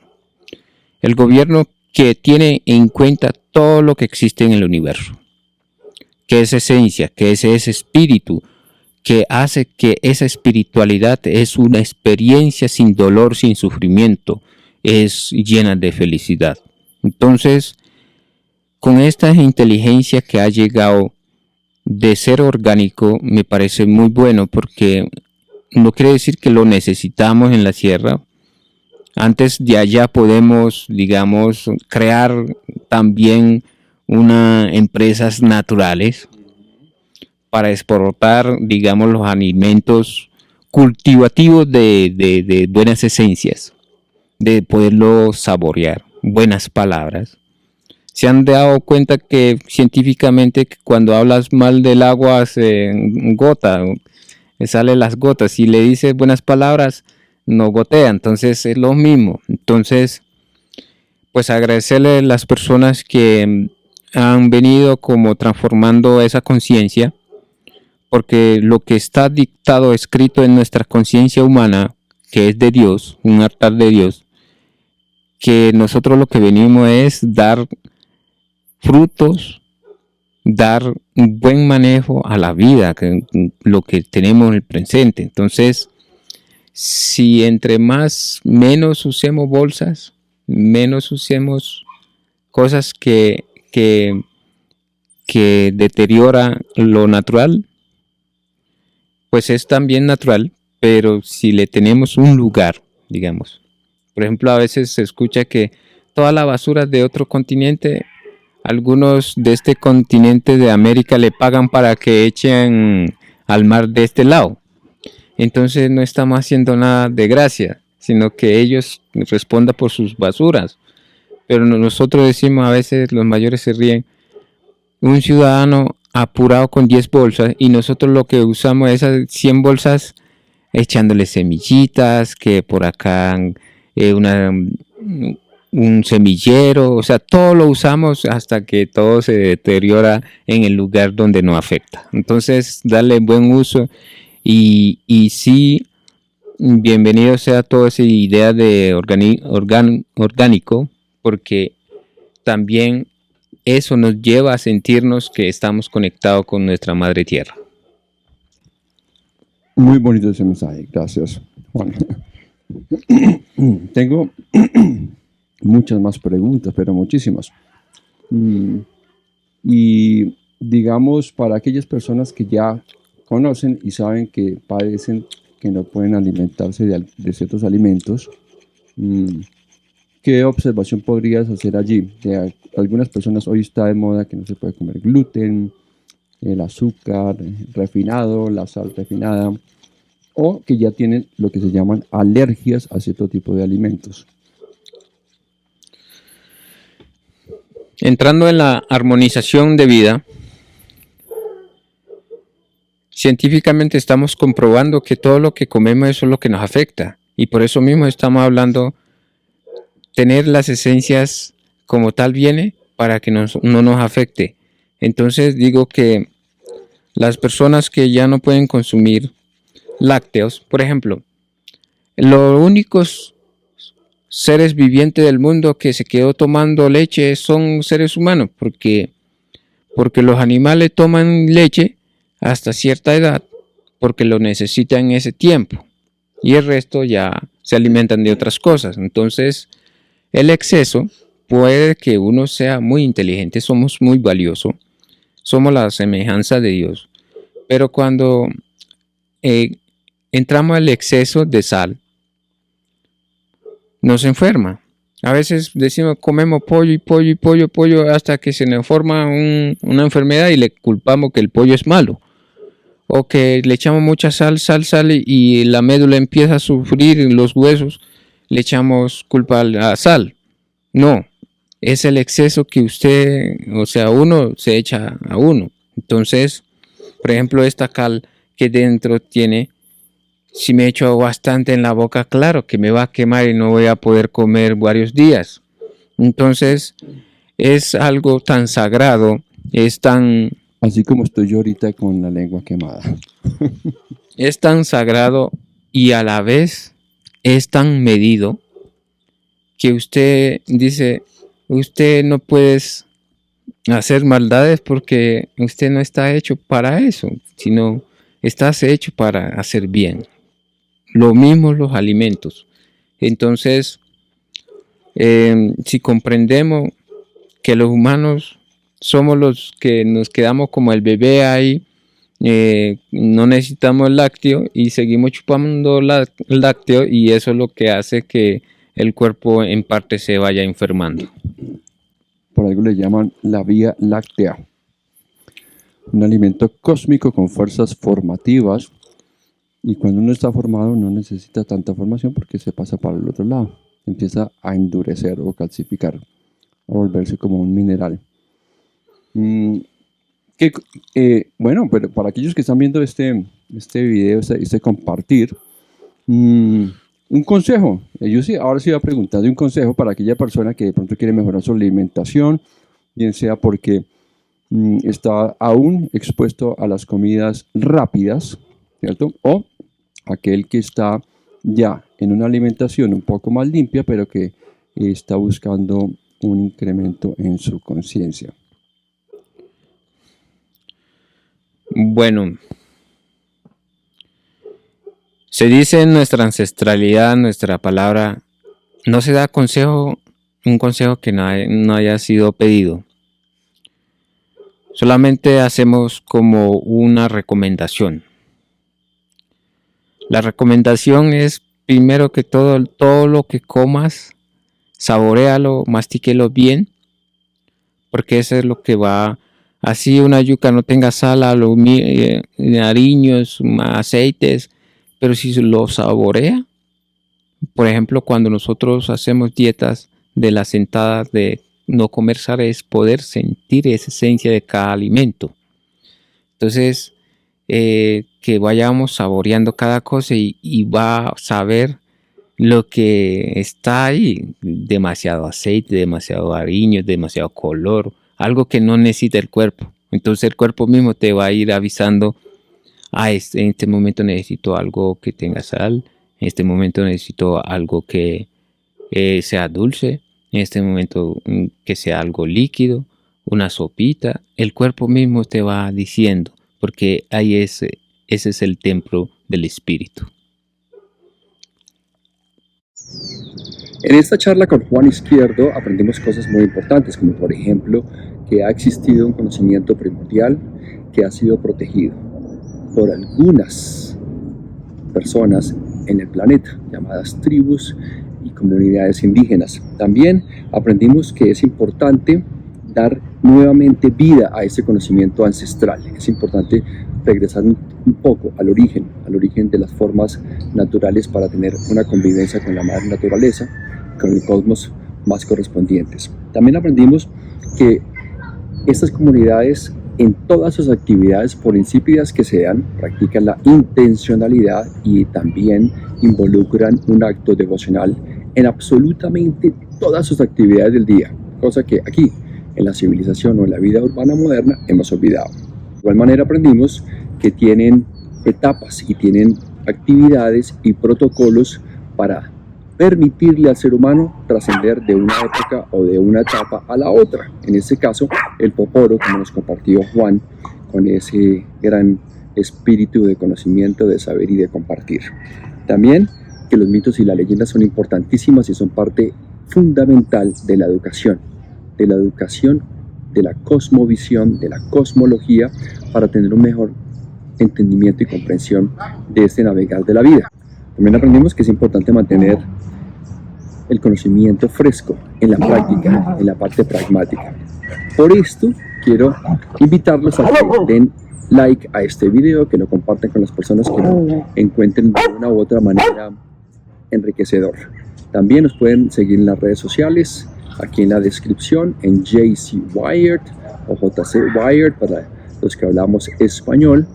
El gobierno que tiene en cuenta todo lo que existe en el universo, que es esencia, que es ese espíritu, que hace que esa espiritualidad es una experiencia sin dolor, sin sufrimiento, es llena de felicidad. Entonces, con esta inteligencia que ha llegado de ser orgánico, me parece muy bueno porque no quiere decir que lo necesitamos en la sierra. Antes de allá podemos, digamos, crear también empresas naturales para exportar, digamos, los alimentos cultivativos de buenas esencias, de poderlo saborear, buenas palabras. Se han dado cuenta que científicamente cuando hablas mal del agua se gota, salen las gotas. Si le dices buenas palabras, no gotea. Entonces es lo mismo. Entonces, pues agradecerle a las personas que han venido como transformando esa conciencia, porque lo que está dictado, escrito en nuestra conciencia humana, que es de Dios, un altar de Dios, que nosotros lo que venimos es dar frutos, dar un buen manejo a la vida, lo que tenemos en el presente. Entonces, si entre menos usemos bolsas, menos usemos cosas que deterioran lo natural, pues es también natural, pero si le tenemos un lugar, digamos. Por ejemplo, a veces se escucha que toda la basura de otro continente, algunos de este continente de América le pagan para que echen al mar de este lado. Entonces no estamos haciendo nada de gracia, sino que ellos respondan por sus basuras. Pero nosotros decimos, a veces los mayores se ríen, un ciudadano apurado con 10 bolsas y nosotros lo que usamos es esas 100 bolsas echándole semillitas, que por acá un semillero, o sea, todo lo usamos hasta que todo se deteriora en el lugar donde nos afecta. Entonces, darle buen uso y sí, bienvenido sea toda esa idea de orgánico, porque también eso nos lleva a sentirnos que estamos conectados con nuestra madre tierra. Muy bonito ese mensaje, gracias, Juan. Tengo muchas más preguntas, pero muchísimas. Y digamos, para aquellas personas que ya conocen y saben que padecen, que no pueden alimentarse de ciertos alimentos, ¿qué observación podrías hacer allí? De algunas personas hoy está de moda que no se puede comer gluten, el azúcar refinado, la sal refinada, o que ya tienen lo que se llaman alergias a cierto tipo de alimentos. Entrando en la armonización de vida, científicamente estamos comprobando que todo lo que comemos eso es lo que nos afecta. Y por eso mismo estamos hablando, tener las esencias como tal viene para que no nos afecte. Entonces digo que las personas que ya no pueden consumir lácteos, por ejemplo, los únicos seres vivientes del mundo que se quedó tomando leche son seres humanos, porque los animales toman leche hasta cierta edad porque lo necesitan en ese tiempo y el resto ya se alimentan de otras cosas. Entonces el exceso puede que uno sea muy inteligente, somos muy valiosos, somos la semejanza de Dios, pero cuando entramos al exceso de sal, nos enferma. A veces decimos comemos pollo y pollo y pollo y pollo hasta que se nos forma una enfermedad y le culpamos que el pollo es malo. O que le echamos mucha sal y la médula empieza a sufrir en los huesos, le echamos culpa a la sal. No, es el exceso que usted, o sea, uno se echa a uno. Entonces, por ejemplo, esta cal que dentro tiene, si me echo bastante en la boca, claro que me va a quemar y no voy a poder comer varios días. Entonces, es algo tan sagrado, es tan Así como estoy yo ahorita con la lengua quemada. es tan sagrado y a la vez es tan medido que usted dice, usted no puede hacer maldades porque usted no está hecho para eso, sino estás hecho para hacer bien. Lo mismo los alimentos. Entonces, si comprendemos que los humanos somos los que nos quedamos como el bebé ahí, no necesitamos el lácteo y seguimos chupando el lácteo, y eso es lo que hace que el cuerpo en parte se vaya enfermando. Por algo le llaman la Vía Láctea. Un alimento cósmico con fuerzas formativas, y cuando uno está formado no necesita tanta formación porque se pasa para el otro lado. Empieza a endurecer o calcificar, a volverse como un mineral. Bueno, pero para aquellos que están viendo este video, este compartir, un consejo. Yo sí, ahora sí voy a preguntar de un consejo para aquella persona que de pronto quiere mejorar su alimentación, bien sea porque está aún expuesto a las comidas rápidas, ¿cierto? O aquel que está ya en una alimentación un poco más limpia, pero que está buscando un incremento en su conciencia. Bueno, se dice en nuestra ancestralidad, nuestra palabra, no se da un consejo que no haya sido pedido. Solamente hacemos como una recomendación. La recomendación es, primero que todo lo que comas, saboréalo, mastíquelo bien, porque eso es lo que va. Así una yuca no tenga sal, aliños, aceites, pero si lo saborea, por ejemplo, cuando nosotros hacemos dietas de las sentadas de no comer sal, es poder sentir esa esencia de cada alimento. Entonces, que vayamos saboreando cada cosa y va a saber lo que está ahí. Demasiado aceite, demasiado aliño, demasiado color, algo que no necesita el cuerpo. Entonces el cuerpo mismo te va a ir avisando, en este momento necesito algo que tenga sal, en este momento necesito algo que sea dulce, en este momento que sea algo líquido, una sopita. El cuerpo mismo te va diciendo, porque ahí ese es el templo del espíritu. En esta charla con Juan Izquierdo aprendimos cosas muy importantes, como por ejemplo que ha existido un conocimiento primordial que ha sido protegido por algunas personas en el planeta, llamadas tribus y comunidades indígenas. También aprendimos que es importante dar nuevamente vida a ese conocimiento ancestral. Es importante regresar un poco al origen de las formas naturales para tener una convivencia con la madre naturaleza, con el cosmos más correspondientes. También aprendimos que estas comunidades, en todas sus actividades, por insípidas que sean, practican la intencionalidad y también involucran un acto devocional en absolutamente todas sus actividades del día, cosa que aquí, en la civilización o en la vida urbana moderna, hemos olvidado. De igual manera aprendimos que tienen etapas y tienen actividades y protocolos para permitirle al ser humano trascender de una época o de una etapa a la otra. En este caso, el Poporo, como nos compartió Juan, con ese gran espíritu de conocimiento, de saber y de compartir. También que los mitos y las leyendas son importantísimas y son parte fundamental de la educación, de la cosmovisión, de la cosmología, para tener un mejor entendimiento y comprensión de este navegar de la vida. También aprendimos que es importante mantener el conocimiento fresco en la práctica, en la parte pragmática. Por esto, quiero invitarlos a que den like a este video, que lo compartan con las personas que lo encuentren de una u otra manera enriquecedor. También nos pueden seguir en las redes sociales, aquí en la descripción en JC Wired o JC Wired para los que hablamos español.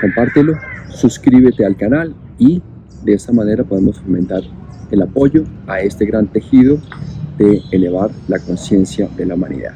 Compártelo, suscríbete al canal y de esta manera podemos fomentar el apoyo a este gran tejido de elevar la conciencia de la humanidad.